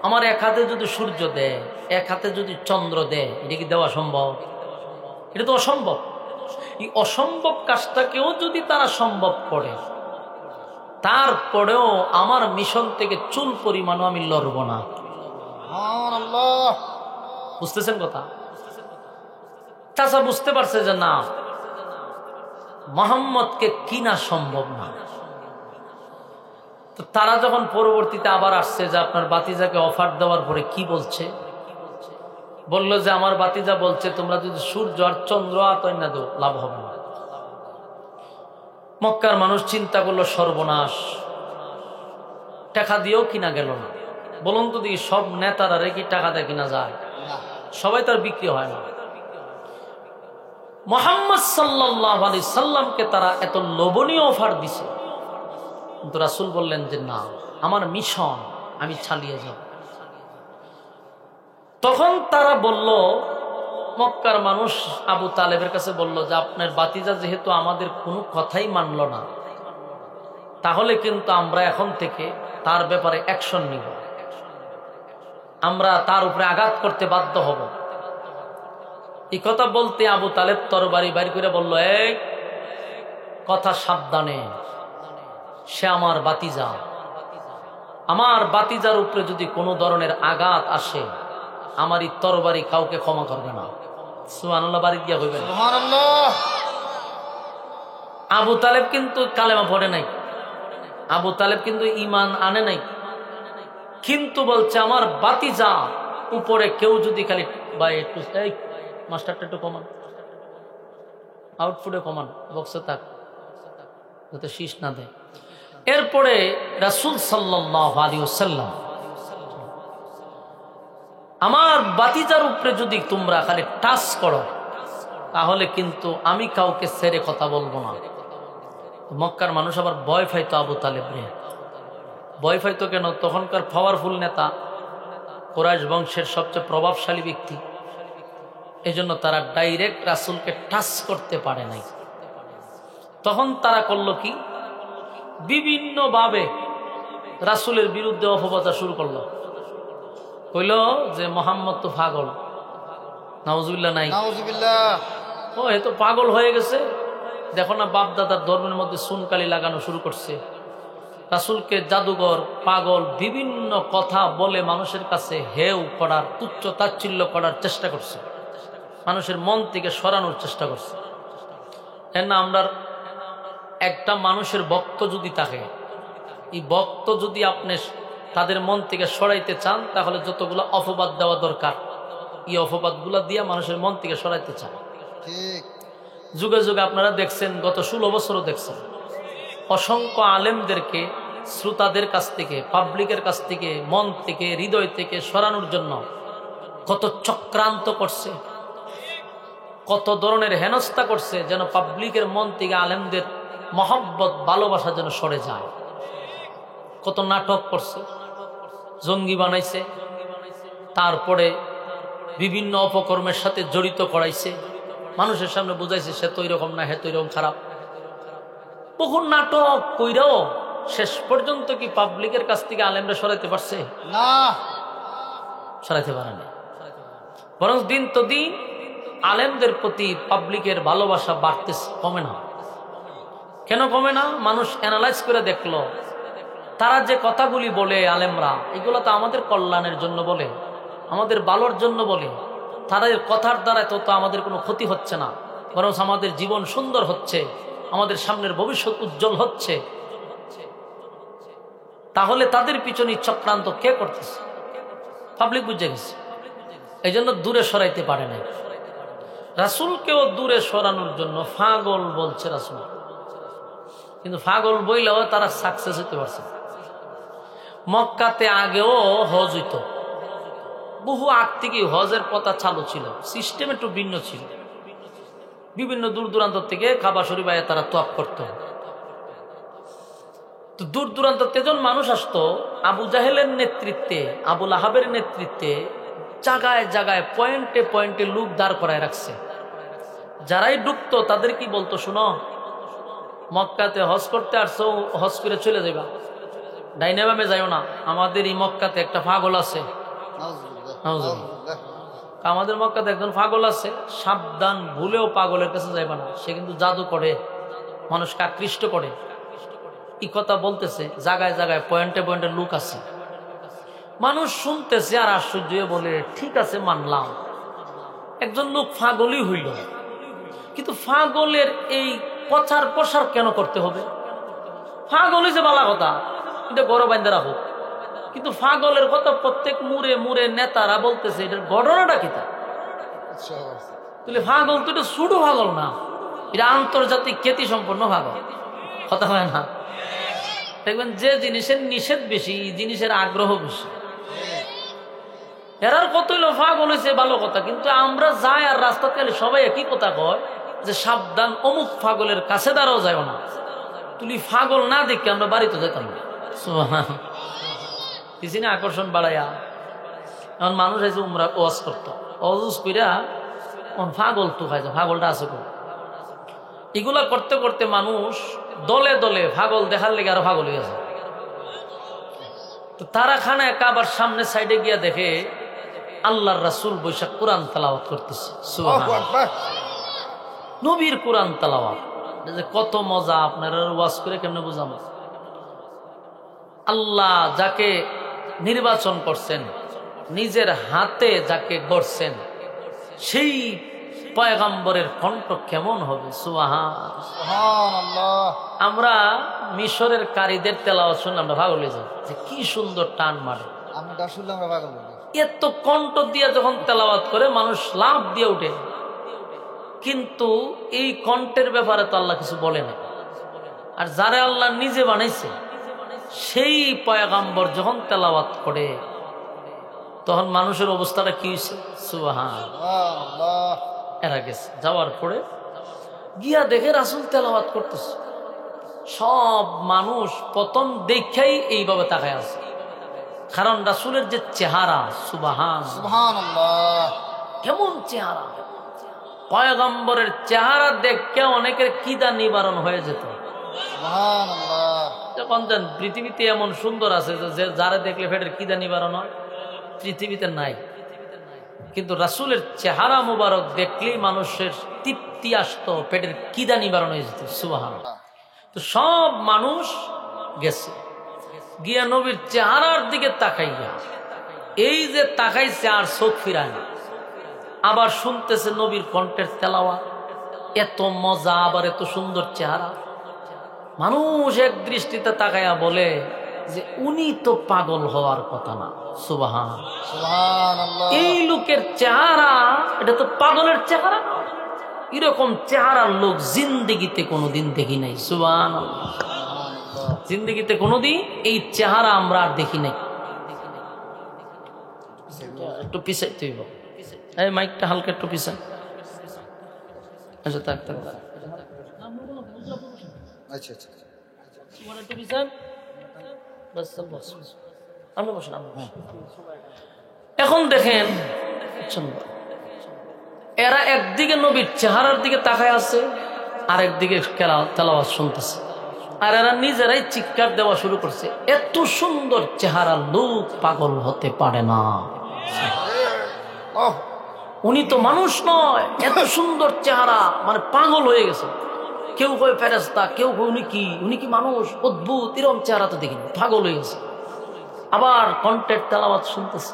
আমার এক হাতে যদি সূর্য দেয়, এক হাতে যদি চন্দ্র দেয়, এটা কি দেওয়া সম্ভব? এটা তো অসম্ভব। এই অসম্ভব কাজটাকেও যদি তারা সম্ভব করে, তারপরেও আমার মিশন থেকে চুল পরিমাণও আমি লড়ব না। বুঝতেছেন কথা? চাচা বুঝতে পারছে যে না, মুহাম্মদকে কিনা সম্ভব না। তো তারা যখন পরবর্তীতে আবার আসছে যে আপনার বাতিজাকে অফার দেওয়ার পরে কি বলছে, বলল যে আমার বাতিজা বলছে তোমরা যদি সূর্য আর চন্দ্র আতই না দাও লাভ হবে না। মক্কার মানুষ চিন্তা করলো সর্বনাশ, টাকা দিয়েও কিনা গেল না। বলুন তো দেখি, সব নেতারা কি টাকা দিয়ে কিনা যায়? সবাই তার বিক্রি হয় না। মুহাম্মদ সাল্লাল্লাহু আলাইহি সাল্লামকে তারা এত লোভনীয় অফার দিছে, কিন্তু রাসূল বললেন যে না, আমার মিশন আমি চালিয়ে যাব। তখন তারা বলল, মক্কার মানুষ আবু তালেবের কাছে বলল যে আপনার বাতিজা যেহেতু আমাদের কোনো কথাই মানল না, তাহলে কিন্তু আমরা এখন থেকে তার ব্যাপারে অ্যাকশন নিব, আমরা তার উপরে আঘাত করতে বাধ্য হব। এই কথা বলতে আবু তালেব তরবারি বাইর করে বলল, এই কথা সাবধানে, সে আমার বাতিজা, আমার বাতিজার উপরে যদি কোনো ধরনের আঘাত আসে আমার এই তরবারি কাউকে ক্ষমা করবে না। সুবহানাল্লাহ, বাড়ি গিয়া হইবে সুবহানাল্লাহ। আবু তালেব কিন্তু কালেমা পড়ে নাই, আবু তালেব কিন্তু ঈমান আনে নাই, কিন্তু বলছে আমার বাতিজা উপরে কেউ যদি খালি ভাই একটু এই মাস্টারটা একটু কমান, আউটফুটে কমান, বক্সে থাক যাতে শীষ না দেয়। এরপরে রাসূল সাল্লাল্লাহু আলাইহি ওয়াসাল্লাম, আমার বাতিজার উপরে যদি তোমরা খালি টাচ করো তাহলে কিন্তু আমি কাউকে ছেড়ে কথা বলবো না। মক্কার মানুষ আবার ভয় পাইতো আবু তালেব রে। ভয় পাইতো কেন? তখনকার পাওয়ারফুল নেতা, কুরাইশ বংশের সবচেয়ে প্রভাবশালী ব্যক্তি, এজন্য তারা ডাইরেক্ট রাসূলকে টাচ করতে পারে নাই। তখন তারা করলো কি, বিভিন্ন ভাবে রাসূলের বিরুদ্ধে অপপ্রচার শুরু করলো। কইল যে মুহাম্মদ তো পাগল, নাউজুবিল্লাহ নাই, ও এ তো পাগল হয়ে গেছে, দেখো না বাপ দাদার ধর্মের মধ্যে সুনকালি লাগানো শুরু করছে, রাসূলকে জাদুঘর, পাগল, বিভিন্ন কথা বলে মানুষের কাছে হেউ করার, তুচ্ছ তাচ্ছিল্য করার চেষ্টা করছে, মানুষের মন থেকে সরানোর চেষ্টা করছে। এর না আমরা একটা মানুষের ভক্ত যদি থাকে, এই ভক্ত যদি আপনি তাদের মন থেকে সরাইতে চান তাহলে যতগুলো অপবাদ দেওয়া দরকার এই অপবাদগুলো দিয়ে মানুষের মন থেকে সরাইতে চান। যুগে যুগে আপনারা দেখছেন, গত 16 বছরও দেখছেন, অসংখ্য আলেমদেরকে শ্রোতাদের কাছ থেকে, পাবলিকের কাছ থেকে, মন থেকে, হৃদয় থেকে সরানোর জন্য কত চক্রান্ত করছে, কত ধরনের হেনস্থা করছে, যেন পাবলিকের মন থেকে আলেমদের মহব্বত, ভালোবাসা যেন সরে যায়। কত নাটক করছে, জঙ্গি বানাইছে, তারপরে বিভিন্ন অপকর্মের সাথে জড়িত করাইছে, মানুষের সামনে বুঝাইছে সে তো এরকম না, হে তো এরকম খারাপ। বহু নাটক কইরাও শেষ পর্যন্ত কি পাবলিকের কাছ থেকে আলেমরা সরাইতে পারছে? না, সরাইতে পারে না। বরং দিন তো দিন আলেমদের প্রতি পাবলিকের ভালোবাসা বাড়তেছে, কমে না। কেন কমে না? মানুষ অ্যানালাইজ করে দেখলো তারা যে কথাগুলি বলে আলেমরা, এগুলো তো আমাদের কল্যাণের জন্য বলে, আমাদের ভালোর জন্য বলে। তাদের কথার দ্বারা তো আমাদের কোনো ক্ষতি হচ্ছে না, বরং আমাদের জীবন সুন্দর হচ্ছে, আমাদের সামনের ভবিষ্যৎ উজ্জ্বল হচ্ছে। তাহলে তাদের পিছনে চক্রান্ত কে করতেছে? পাবলিক বুঝে গেছে, এই জন্য দূরে সরাইতে পারে না। রাসূলকেও দূরে সরানোর জন্য পাগল বলছে রাসূল, কিন্তু পাগল বইলেও তারা সাকসেস হতে পারছে। মক্কাতে আগেও হজ হইত, বহু আগ থেকে হজের পথা চালু ছিল, সিস্টেম একটু ভিন্ন ছিল। বিভিন্ন দূর দূরান্ত থেকে কাবা শরীফ আয়ে তারা তওয়াফ করত। তো দূর দূরান্ত তেজন মানুষ আসতো। আবু জাহেলের নেতৃত্বে, আবু লাহাবের নেতৃত্বে জায়গায় জায়গায় পয়েন্টে পয়েন্টে লোক দাঁড় করায় রাখছে। যারাই ঢুকতো তাদের কি বলতো, শুনো, মক্কাতে হজ করতে আসছো, হজ করে চলে যাবা, ডাইনে বামে যাইও না, আমাদের এই মক্কাতে একটা পাগল আছে। আমাদের মক্কাতে একজন পাগল আছে, সাবধান, ভুলেও পাগলের কাছে যাইবা না, সে কিন্তু জাদু করে, মানুষকে আকৃষ্ট করে। এই কথা বলতেছে, জায়গায় জায়গায় পয়েন্টে পয়েন্টে লোক আছে। মানুষ শুনতেছে আর আশ্চর্য বলে, ঠিক আছে মানলাম, একজন লোক পাগলই হইল, কিন্তু পাগলের এই প্রচার প্রসার কেন করতে হবে? পাগল হয়েছে বালা কথা, এটা বড় বাইন্দা রাখো, কিন্তু পাগলের কথা প্রত্যেক মুড়ে মুড়ে নেতারা বলতেছে, এটার ঘটনাটা কি? তাহলে পাগল তো এটা ছোট পাগল না, এটা আন্তর্জাতিক খ্যাতি সম্পন্ন পাগল। কথা হয় না? দেখবেন যে জিনিসের নিষেধ বেশি, জিনিসের আগ্রহ বেশি। এরার কত হইলো পাগল হয়েছে ভালো কথা, কিন্তু আমরা যাই আর রাস্তা কালে সবাই একই কথা কয় যে সাবধান, অমুক পাগলের কাছে দাঁড়াও যায় না। তুই পাগল না দেখে আমরা বাড়িতে যেতাম না। কিছু না আকর্ষণ বাড়াইয়া এখন মানুষ আছে উমরা ওয়াজ করতো, অজুজ কইরা পাগল তো খাইছে, পাগলটা আছে কো। এগুলা করতে করতে মানুষ দলে দলে পাগল দেখার লেগে আরো পাগল হয়ে গেছে। তো তারা খানা কাবার সামনে সাইডে গিয়া দেখে আল্লাহর রাসূল বৈশাখ কোরআন তেলাওয়াত করতেছে, সুবহানাল্লাহ, নবীর কোরআন তেলাওয়াত। কত মজা! আপনারা ওয়াজ করে কেমনে বুঝাবো? আল্লাহ যাকে নির্বাচন করছেন, নিজের হাতে যাকে গড়ছেন, সেই পয়গম্বরের কণ্ঠ কেমন হবে? সুবহানাল্লাহ। আমরা মিশরের কারীদের তেলাওয়াত শুনলে আমরা পাগল হয়ে যাই, যে কি সুন্দর টান মারে। আমরা শুনলে আমরা পাগল হই। এত কণ্ঠ দিয়ে যখন তেলাওয়াত করে মানুষ লাফ দিয়ে ওঠে, কিন্তু এই কণ্ঠের ব্যাপারে তো আল্লাহ কিছু বলে না। আর যারা আল্লাহ নিজে বানাইছে, সেই পয়গম্বর যখন তেলাওয়াত করে, তখন মানুষের অবস্থাটা কি হয়েছে? সুবহানাল্লাহ। এরা গেছে, যাওয়ার পরে গিয়া দেখে রাসূল তেলাওয়াত করতেছে। সব মানুষ প্রথম দেখাই এইভাবে তাকায় আছে, কারণ রাসূলের যে চেহারা, সুবহানাল্লাহ, কেমন চেহারা! পয়গম্বরের চেহারা দেখে অনেকের কিদা নিবারণ হয়ে যেত। যখন যান পৃথিবীতে এমন সুন্দর আছে যে যারা দেখলে পেটের কিদা নিবারণ হয়, পৃথিবীতে নাই। কিন্তু রাসূলের চেহারা মুবারক দেখলেই মানুষের তৃপ্তি আসতো, পেটের কিদা নিবারণ হয়ে যেত। সুবহানাল্লাহ। তো সব মানুষ গেছে, গিয়া নবীর চেহারার দিকে তাকাইয়া, এই যে তাকাইছে আর চোখ ফিরায় না, আবার শুনতেছে নবীর কণ্ঠের তেলাওয়াত, এত মজা, আবার এত সুন্দর চেহারা। মানুষ এক দৃষ্টিতে তাকাইয়া বলে যে উনি তো পাগল হওয়ার কথা না। সুবহানাল্লাহ। এই লোকের চেহারা, এটা তো পাগলের চেহারা। এরকম চেহারার লোক জিন্দেগিতে কোনোদিন দেখি নাই। সুবহানাল্লাহ। জিন্দেগিতে কোনোদিন এই চেহারা আমরা আর দেখি নাই। একটু পিছাইতে হইব, এই মাইকটা হালকা একটু পিছান। আচ্ছা, থাক থাক। আচ্ছা আচ্ছা, একটু পিছান। এখন দেখেন, এরা একদিকে নবীর চেহারার দিকে তাকায় আছে, আর একদিকে তেলাওয়াত শুনতেছে, আর এরা নিজেরাই চিৎকার দেওয়া শুরু করছে, এত সুন্দর চেহারা লোক পাগল হতে পারে না। উনি তো মানুষ নয়, এত সুন্দর চেহারা, মানে পাগল হয়ে গেছে। কেউ কয় ফেরেশতা, কেউ কয় উনি কি মানুষ, অদ্ভুত, এরকম চেহারা তো দেখিনি, পাগল হয়ে গেছে। আবার কন্টেন্ট তেলাওয়াত শুনতেছে।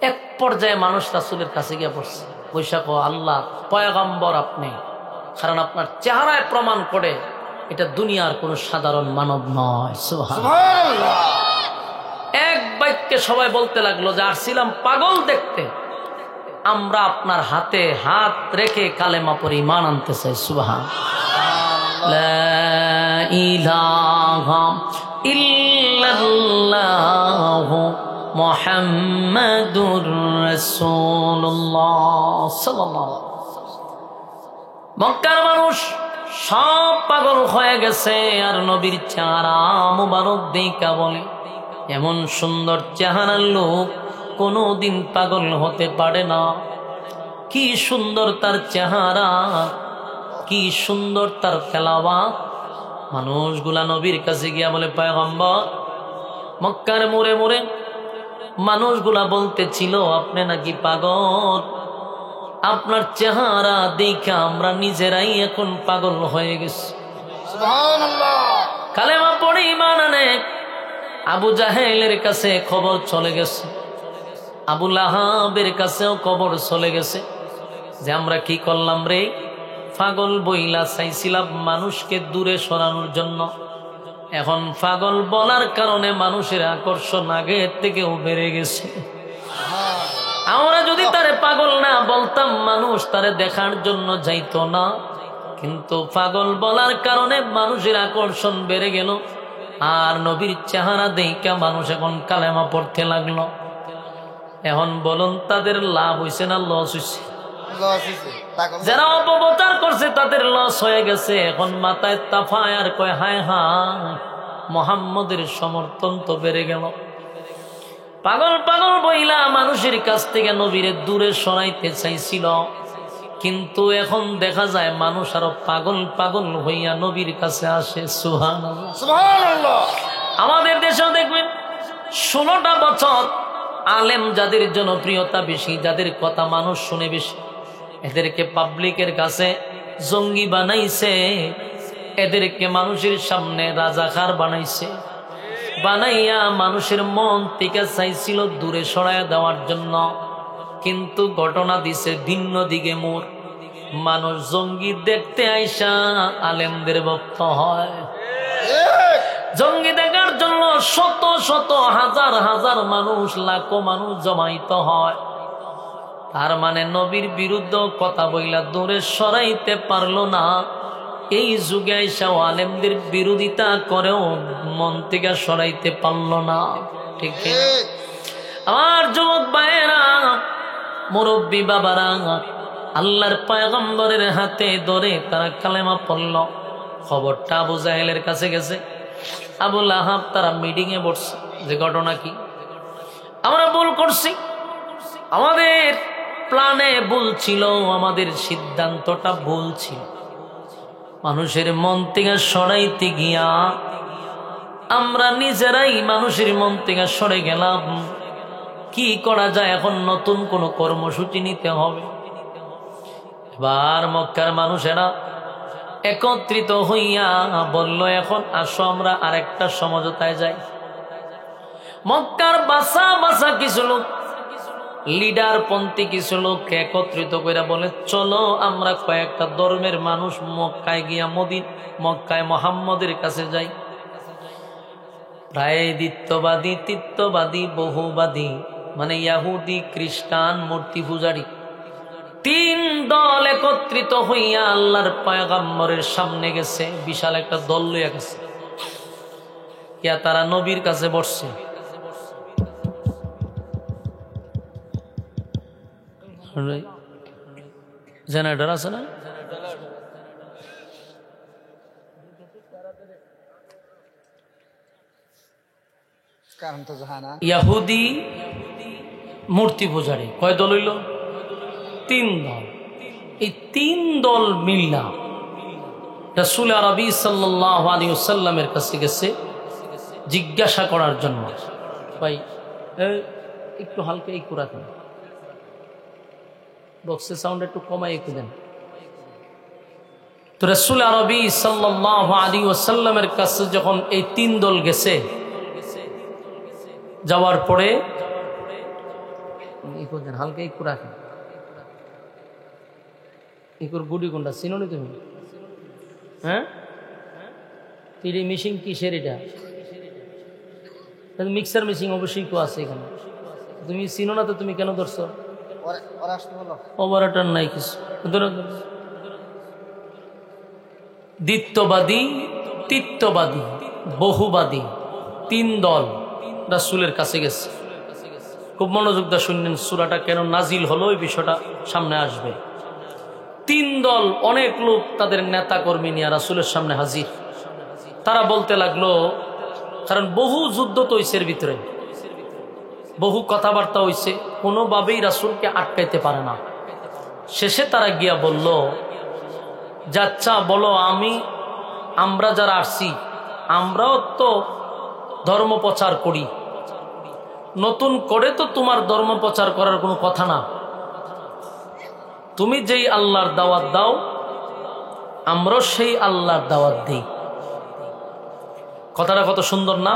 এক পর্যায়ে মানুষ রাসূলের কাছে গিয়ে পড়ছে, বৈশাখ আল্লাহ পয়গম্বর আপনি, কারণ আপনার চেহারায় প্রমাণ করে এটা দুনিয়ার কোন সাধারণ মানব নয়। সুবহানাল্লাহ। এক বাক্যে সবাই বলতে লাগলো যে আসছিলাম পাগল দেখতে, আমরা আপনার হাতে হাত রেখে কালেমা পড়ে ঈমান আনতে চাই। সুবহানাল্লাহ। লা ইলাহা ইল্লাল্লাহু মুহাম্মাদুর রাসূলুল্লাহ সাল্লাল্লাহু আলাইহি ওয়াসাল্লাম। মক্কার মানুষ সব পাগল হয়ে গেছে, আর নবীর চেহারা মুবারক দেখা বলে এমন সুন্দর চেহারার লোক কোনোদিন পাগল হতে পারে না। কি সুন্দর তার চেহারা, কি সুন্দর তার তেলাওয়াত। মানুষগুলা নবীর কাছে গিয়া বলে পয়গম্বর, মক্কার মোড়ে মোড়ে মানুষগুলা বলতেছিল আপনি নাকি পাগল, আপনার চেহারা দেখে আমরা নিজেরাই এখন পাগল হয়ে গেছি। সুবহানাল্লাহ। কালেমা পড়ে ঈমান আনে। আবু জাহেলের কাছে খবর চলে গেছে, আবু লাহাবের কাছেও খবর চলে গেছে যে আমরা কি করলাম রে, পাগল বইলা চাইছিলাম মানুষকে দূরে সরানোর জন্য, এখন পাগল বলার কারণে মানুষের আকর্ষণ আগের থেকেও বেড়ে গেছে। আমরা যদি তারে পাগল না বলতাম, মানুষ তারে দেখার জন্য যাইতো না, কিন্তু পাগল বলার কারণে মানুষের আকর্ষণ বেড়ে গেল, আর নবীর চেহারা দেখা মানুষ এখন কালেমা পড়তে লাগলো। এখন বলুন তাদের লাভ হইছে না লস হইছে? যারা অপপ্রচার করছে তাদের লস হয়ে গেছে। এখন মাথায় তাফায় আর কয় হায় হায়, মুহাম্মদের সমর্থন তো বেড়ে গেল। পাগল পাগল বইলা মানুষের কাছ থেকে নবীরে দূরে সরাইতে চাইছিল, কিন্তু এখন দেখা যায় মানুষ আরো পাগল পাগল হইয়া নবীর কাছে আসে। সুবহানাল্লাহ, সুবহানাল্লাহ। আমাদের দেশেও দেখবেন 16টা বছর আলেম যাদের জনপ্রিয়তা বেশি, যাদের কথা মানুষ শুনে বেশি, এদেরকে পাবলিকের কাছে জঙ্গি বানাইছে, এদেরকে মানুষের সামনে রাজাকার বানাইছে, বানাইয়া মানুষের মন থেকে চাইছিল দূরে সরাইয়া দেওয়ার জন্য, কিন্তু ঘটনা দিছে ভিন্ন দিকে মোড়। মানুষ জঙ্গি দেখতে আইসা আলেমদের ভক্ত হয়। জঙ্গি দেখার জন্য শত শত হাজার হাজার মানুষ, লাখো মানুষ জমাইত হয়। তার মানে নবীর বিরুদ্ধে কথা বইলা দূরে সরাইতে পারলো না। এই যুগে আইসা আলেমদের বিরোধিতা করেও মন থেকে সরাইতে পারলো না। ঠিক আমার যুবক ভাইয়েরা, মুরব্বী বাবারা, আল্লাহর পয়গম্বরের হাতে ধরে তারা কালেমা পড়ল। খবরটা আবু জাহেলের কাছে গেছে। আবু লাহাব তারা মিটিং এ বসছে যে ঘটনা কি, আমরা ভুল করছি, আমাদের প্ল্যানে ভুল ছিল, আমাদের সিদ্ধান্তটা ভুল ছিল। মানুষের মন থেকে সরাইতে গিয়া আমরা নিজেরাই মানুষের মন থেকে সরে গেলাম। কি করা যায়? এখন নতুন কোন কর্মসূচি নিতে হবে। এবার মক্কার মানুষেরা একত্রিত হইয়া বলল, এখন আসো আমরা আরেকটা সমঝোতায় যাই। মক্কার বাসা বাসা কিছু লোক, লিডার পন্থী কিছু লোক একত্রিত করে বলে, চলো আমরা কয়েকটা ধর্মের মানুষ মক্কায় গিয়া মক্কায় মুহাম্মদের কাছে যাই। প্রায় দ্বিত্ববাদী, তিত্ববাদী, বহুবাদী, মানে ইহুদি, খ্রিস্টান, মূর্তি পূজারী, 3 দল একত্রিত হইয়া আল্লাহর পয়গম্বরের সামনে গেছে। বিশাল একটা দল লইয়া গেছে। ইয়া তারা নবীর কাছে বসছে। জেনারেটর আছে না? ইহুদি, মূর্তি পূজারী, কয় দল হইল? 3 দল। এই 3 দল মিল্লা রাসূল আরবি সাল্লাল্লাহু আলাইহি ওয়াসাল্লামের কাছে গেছে জিজ্ঞাসা করার জন্য। ভাই একটু হালকা এই কুরাতেন, বক্সের সাউন্ড একটু কমাই একটু দেন। তো রাসূল আরবি সাল্লাল্লাহু আলাইহি ওয়াসাল্লামের কাছে যখন এই 3 দল গেছে, যাওয়ার পরে হালকা একটু রাখেন, ইকুর গুডি কোনটা চিনো নি তুমি? হ্যাঁ, তিরি মিশিং কিসের এটা? মিক্সার মেশিন অবশ্যই তো আছে এখানে, তুমি চিনো না তো তুমি কেন ধরছো? ওভারটার নাই কিছু। দ্বিত্ববাদী, তিত্ববাদী, বহুবাদী 3 দল রাসূলের কাছে গেছে। খুব মনোযোগ দিয়ে শুনলেন সূরাটা কেন নাজিল হলো, এই বিষয়টা সামনে আসবে। 3 দল, অনেক লোক তাদের নেতা কর্মী নিয়ে রাসূলের সামনে হাজির। তারা বলতে লাগলো, কারণ বহু যুদ্ধ তো হইছে এর ভিতরে, বহু কথাবার্তা হইছে, কোনোভাবেই রাসূলকে আটকাইতে পারে না। শেষে তারা গিয়া বলল, যাচ্ছা বলো, আমরা যারা আসছি আমরাও তো ধর্ম প্রচার করি, নতুন করে তো তোমার ধর্ম প্রচার করার কোনো কথা না। তুমি যেই আল্লাহর দাওয়াত দাও আমরাও সেই আল্লাহর দাওয়াত দিই। কথাটা কত সুন্দর না?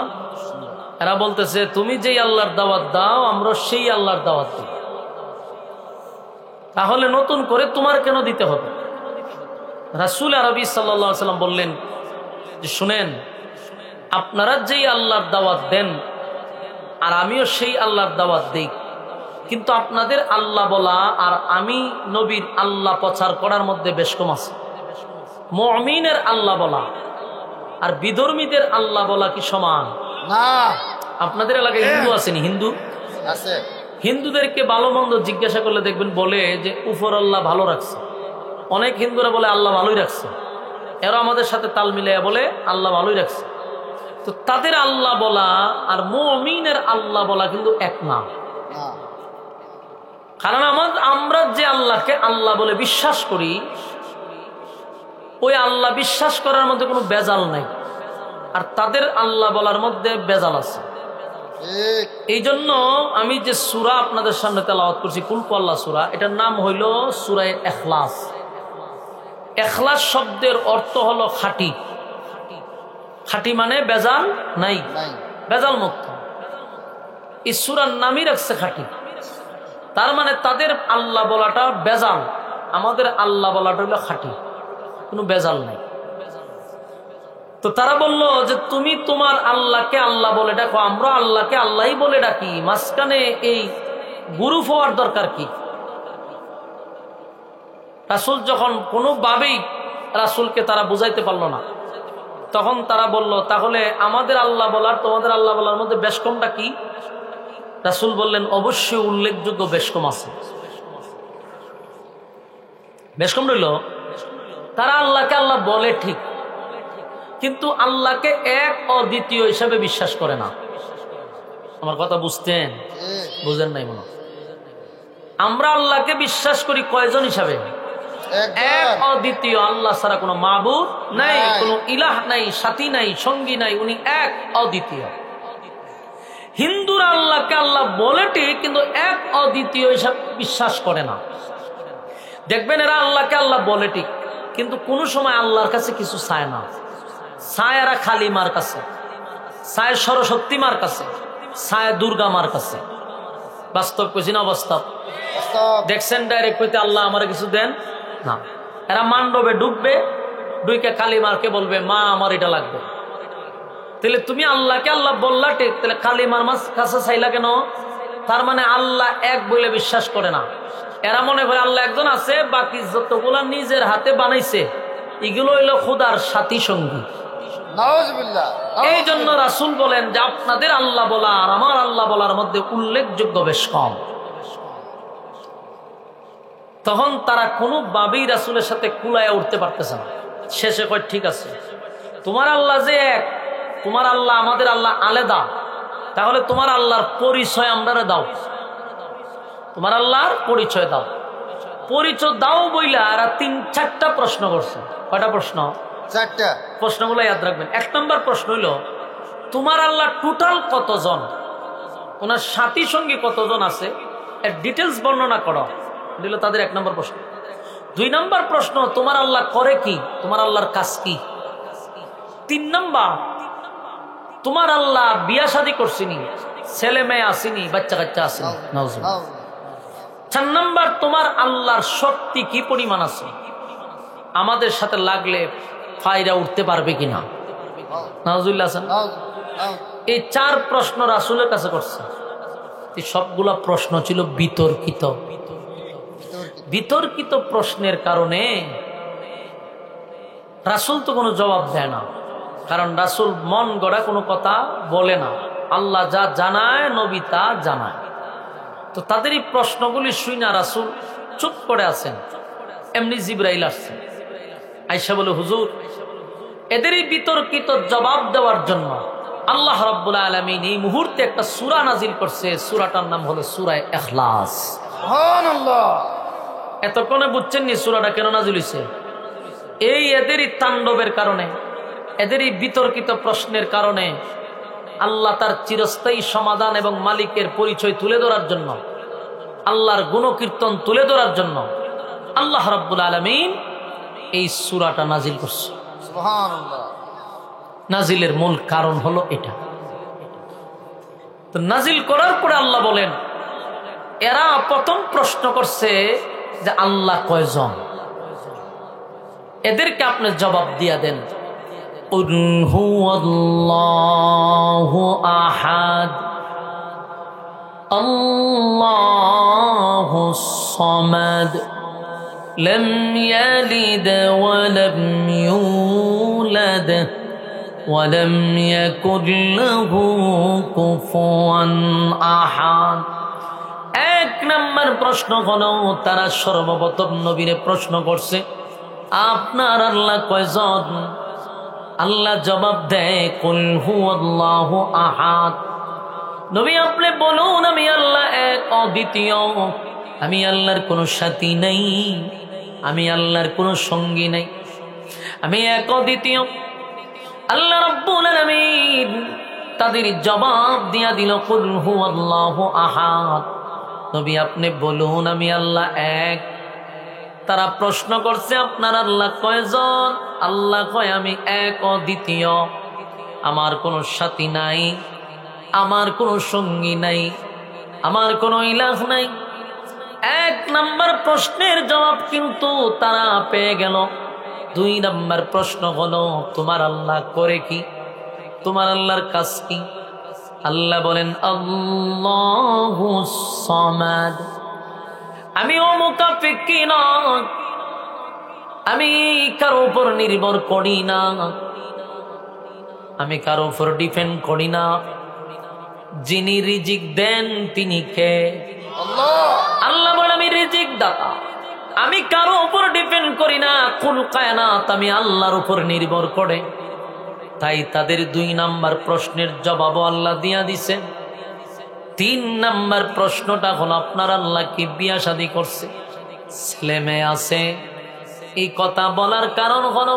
এরা বলতেছে তুমি যেই আল্লাহর দাওয়াত দাও আমরাও সেই আল্লাহর দাওয়াত দিই, তাহলে নতুন করে তোমার কেন দিতে হবে? রাসূল আরবি সাল্লাল্লাহু আলাইহি ওয়াসাল্লাম বললেন যে শুনেন, আপনারা যেই আল্লাহর দাওয়াত দেন আর আমিও সেই আল্লাহর দাওয়াত দেই, কিন্তু আপনাদের আল্লাহ বলা আর আমি নবীর আল্লাহ প্রচার করার মধ্যে বেশ কম আছে। মুমিনের আল্লাহ বলা আর বিধর্মীদের আল্লাহ বলা কি সমান? না। আপনাদের এলাকায় হিন্দু আসেনি? হিন্দু আছে। হিন্দুদেরকে ভালো মন্দ জিজ্ঞাসা করলে দেখবেন বলে যে উপর আল্লাহ ভালো রাখছে। অনেক হিন্দুরা বলে আল্লাহ ভালোই রাখছে, এরা আমাদের সাথে তাল মিলাইয়া বলে আল্লাহ ভালোই রাখছে। তো তাদের আল্লাহ বলা আর মুমিনের আল্লাহ বলা কিন্তু এক না। কারণ আমরা যে আল্লাহকে আল্লাহ বলে বিশ্বাস করি, ওই আল্লাহ বিশ্বাস করার মধ্যে কোনো বেজাল নাই, আর তাদের আল্লাহ বলার মধ্যে বেজাল আছে। এই জন্য আমি যে সূরা আপনাদের সামনে তেলাওয়াত করছি, কুল হু আল্লাহ সূরা, এটার নাম হইল সূরা ইখলাস। ইখলাস শব্দের অর্থ হলো খাঁটি। খাঁটি মানে বেজাল নাই, বেজাল মুক্ত। এই সূরার নামই রাখছে খাঁটি। তার মানে তাদের আল্লাহ বলাটা বেজাল, আমাদের আল্লাহ বলাটা হলো খাঁটি, কোনো বেজাল নাই। তো তারা বলল যে তুমি তোমার আল্লাহকে আল্লাহ বলে ডাকো, আমরা আল্লাহকে আল্লাহই বলে ডাকি, মাঝখানে এই গুরু হওয়ার দরকার কি? রাসূল যখন কোনোভাবেই রাসূলকে তারা বুঝাইতে পারলো না, তখন তারা বলল তাহলে আমাদের আল্লাহ বলার তোমাদের আল্লাহ বলার মধ্যে বেশ কমটা কি? রাসূল বললেন অবশ্যই উল্লেখযোগ্য বেশ কম আছে। বেশ কম রইল, তারা আল্লাহকে আল্লাহ বলে ঠিক, কিন্তু আল্লাহকে এক অদ্বিতীয় হিসাবে বিশ্বাস করে না। আমার কথা বুঝতেন? বুঝেন নাই মনে? আমরা আল্লাহকে বিশ্বাস করি কয়জন হিসাবে? এক অদ্বিতীয়, আল্লাহ ছাড়া কোনো মাবুদ নাই, কোনো ইলাহ নাই, সাথী নাই, সঙ্গী নাই, উনি এক অদ্বিতীয়। হিন্দুরা আল্লাহকে আল্লাহ বলে ঠিক, কিন্তু এক অদ্বিতীয় হিসাবে বিশ্বাস করে না। দেখবেন এরা আল্লাহকে আল্লাহ বলে ঠিক, কিন্তু কোনো সময় আল্লাহর কাছে কিছু চায় না। চায় এরা খালি মার কাছে, চায় সরস্বতী মার কাছে, চায় দুর্গা মার কাছে। বাস্তব কইছি না? বাস্তব দেখছেন? ডাইরেক্ট কইতে আল্লাহ আমার কিছু দেন না। এরা মান্ডবে ঢুকবে, ঢুকে কালী মারকে বলবে মা আমার এটা লাগবে। তাহলে তুমি আল্লাহকে আল্লাহ বললা ঠিক, তাহলে কালী মার কাছে চাইলা কেন? তার মানে আল্লাহ এক বলে বিশ্বাস করে না। এরা মনে করে আল্লাহ একজন আছে, বাকি যতগুলা নিজের হাতে বানাইছে এগুলো হইল খোদার সাথী সঙ্গী। এই জন্য রাসূল বলেন যে আপনাদের আল্লাহ বলা আর আমার আল্লাহ বলার মধ্যে উল্লেখযোগ্য বেশ কম। তখন তারা কোনোভাবেই রাসূলের সাথে কুলায়া উঠতে পারতেছে না। শেষে কয় ঠিক আছে, তোমার আল্লাহ যে এক, তোমার আল্লাহ আমাদের আল্লাহ আলাদা, তাহলে তোমার আল্লাহর পরিচয় আমরা দাও, তোমার আল্লাহর পরিচয় দাও। পরিচয় দাও বইলা আর 3-4টা প্রশ্ন করছে। কয়টা প্রশ্ন? 4টা। প্রশ্নগুলো ইয়াদ রাখবেন। 1 নম্বর প্রশ্ন হইল তোমার আল্লাহ টোটাল কতজন, ওনার সাথী সঙ্গী কতজন আছে এর ডিটেলস বর্ণনা করো। এটা হলো তাদের 1 নম্বর প্রশ্ন। 2 নম্বর প্রশ্ন, তোমার আল্লাহ করে কি, তোমার আল্লাহর কাজ কি। 3 নম্বর, তোমার আল্লাহ বিয়া শাদী করছিনি, ছেলে মেয়ে আসেনি, বাচ্চা কাচ্চা আসেনি। 4 নম্বর, তোমার আল্লাহর শক্তি কি পরিমাণ আছে, আমাদের সাথে লাগলে ফায়রা উঠতে পারবে কিনা। নাউজুবিল্লাহ। এই 4 প্রশ্ন রাসূলের কাছে করছে। এই সবগুলা প্রশ্ন ছিল বিতর্কিত। বিতর্কিত প্রশ্নের কারণে রাসূল তো কোনো জবাব দেয় না, কারণ রাসূল মন গড়া কোনো কথা বলে না। আল্লাহ যা জানায় নবী তা জানায়। তো তাদের এই প্রশ্নগুলি শুই না রাসূল চুপ করে আছেন। এমনি জিবরাইল আসছে, আয়েশা বলে, হুজুর, এদের এই বিতর্কিত জবাব দেওয়ার জন্য আল্লাহ রাব্বুল আলামিন এই মুহূর্তে একটা সূরা নাজিল করছে। সূরাটার নাম হলো সূরা ইখলাস। সুবহানাল্লাহ। এতক্ষণে বুঝছেন নি সূরাটা কেন নাজিল হয়েছে? এই এদেরই তাণ্ডবের কারণে, এদেরই বিতর্কিত প্রশ্নের কারণে আল্লাহ তার চিরস্থায়ী সমাধান এবং মালিকের পরিচয় তুলে ধরার জন্য, আল্লাহর গুণকীর্তন তুলে ধরার জন্য আল্লাহ রাব্বুল আলামিন এই সূরাটা নাজিল করছে। সুবহানাল্লাহ। নাজিলের মূল কারণ হলো এটা। তো নাজিল করার পরে আল্লাহ বলেন, এরা প্রথম প্রশ্ন করছে যে আল্লাহ কয়জন, এদেরকে আপনি জবাব দিয়া দেন। কুল হুয়াল্লাহু আহাদ আল্লাহুস সামাদ লাম ইয়ালিদ ওয়া লাম ইউলাদ ওয়া লাম ইয়াকুল লাহু কুফুয়ান আহাদ। 1 নম্বর প্রশ্ন হলো, তারা সর্বপ্রথম নবীরে প্রশ্ন করছে, আপনার আল্লাহ কয়জন? আল্লাহ জবাব দেয়, কুল হুয়াল্লাহু আহাদ। নবী আপনি বলুন, আমি আল্লাহ এক, অদ্বিতীয়। আমি আল্লাহর কোনো সাথী নাই, আমি আল্লাহর কোনো সঙ্গী নাই, আমি এক, অদ্বিতীয়। আল্লাহ রাব্বুল আলামিন তাদের জবাব দিয়া দিল, কুল হুয়াল্লাহু আহাদ। নবী আপনি বলুন, আমি আল্লাহ এক। তারা প্রশ্ন করছে, আপনার আল্লাহ কয়জন? আল্লাহ কয়, আমি এক, অদ্বিতীয়। আমার কোনো সাথী নাই, আমার কোনো সঙ্গী নাই, আমার কোনো ইলাহ নাই। 1 নম্বর প্রশ্নের জবাব কিন্তু তারা পেয়ে গেল। 2 নম্বর প্রশ্ন হলো, তোমার আল্লাহ করে কি, তোমার আল্লাহর কাজ কি? আল্লাহ বলেন, আল্লাহুস সামাদ। আমি মুতাফিক্কি না, আমি কারো উপর নির্ভর করি না, আমি কারো উপর ডিপেন্ড করি না। যিনি রিজিক দেন তিনি কে? আল্লাহ। আল্লাহ বলে, আমি রিজিক দাতা, আমি কারো উপর ডিপেন্ড করি না। কুল কায়নাত আমি আল্লাহর উপর নির্ভর করে। তাই তাদের 2 নম্বর প্রশ্নের জবাবও আল্লাহ দিয়া দিছেন। 3 নম্বর প্রশ্নটা হলো, আপনার আল্লাহ কি বিয়া শাদী করছে, ছেলে মেয়ে আছে? এই কথা বলার কারণ হলো,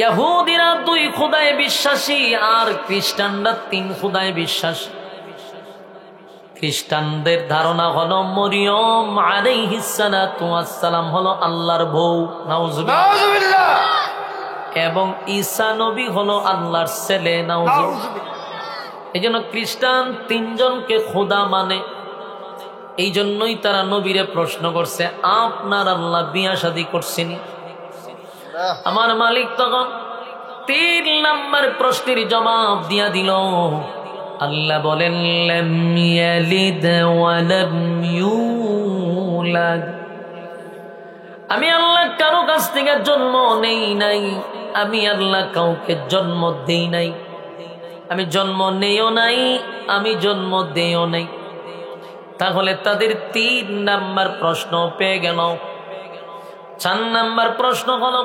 ইহুদিরা 2 খোদায় বিশ্বাসী আর খ্রিস্টানরা 3 খোদায় বিশ্বাসী। খ্রিস্টানদের ধারণা হলো মরিয়ম আলাইহিস সালাতু ওয়াস সালাম হলো আল্লাহর বউ, নাউজুবিল্লাহ, এবং ঈসা নবী হলো আল্লাহর ছেলে, নাউজুবিল্লাহ। এই জন্য খ্রিস্টান 3 জনকে খোদা মানে। এই জন্যই তারা নবীরে প্রশ্ন করছে, আপনার আল্লাহ বিয়া শাদী করছেনি? আমার মালিক তখন 3 নম্বর প্রশ্নের জবাব দিয়া দিল। আল্লাহ বলেন, লাম ইয়ালিদ ওয়া লাম ইউলাদ। আমি আল্লাহ কারো কাছ থেকে জন্ম নেই নাই, আমি আল্লাহ কাউকে জন্ম দেই নাই, আমি জন্ম নেইও নাই, আমি জন্ম দেইও নাই। তাহলে তাদের 3 নম্বর প্রশ্ন পেয়ে গেল। 4 নম্বর প্রশ্ন হলো,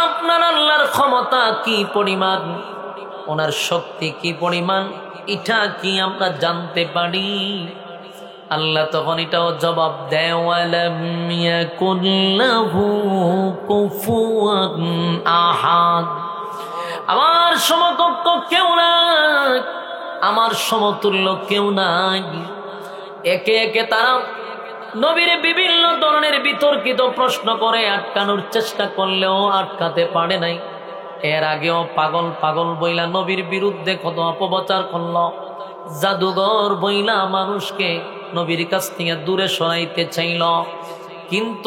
আপনার আল্লাহর ক্ষমতা কি পরিমাণ, ওনার শক্তি কি পরিমাণ, এটা কি আমরা জানতে পারি? আল্লাহ তখন এটাও জবাব দেয়, ওয়ালাম ইয়াকুল লাহু কুফুয়ান আহাদ। আমার সমকক্ষ কেউ নাই, আমার সমতুল্য কেউ নাই। একে একে তারা নবীর বিভিন্ন ধরনের বিতর্কিত প্রশ্ন করে আটকানোর চেষ্টা করলেও আটকাতে পারে নাই। এর আগেও পাগল পাগল বইলা নবীর বিরুদ্ধে কত অপপ্রচার করল, জাদুঘর বইলা মানুষকে নবীর কাছ থেকে দূরে সরাইতে চাইল, কিন্তু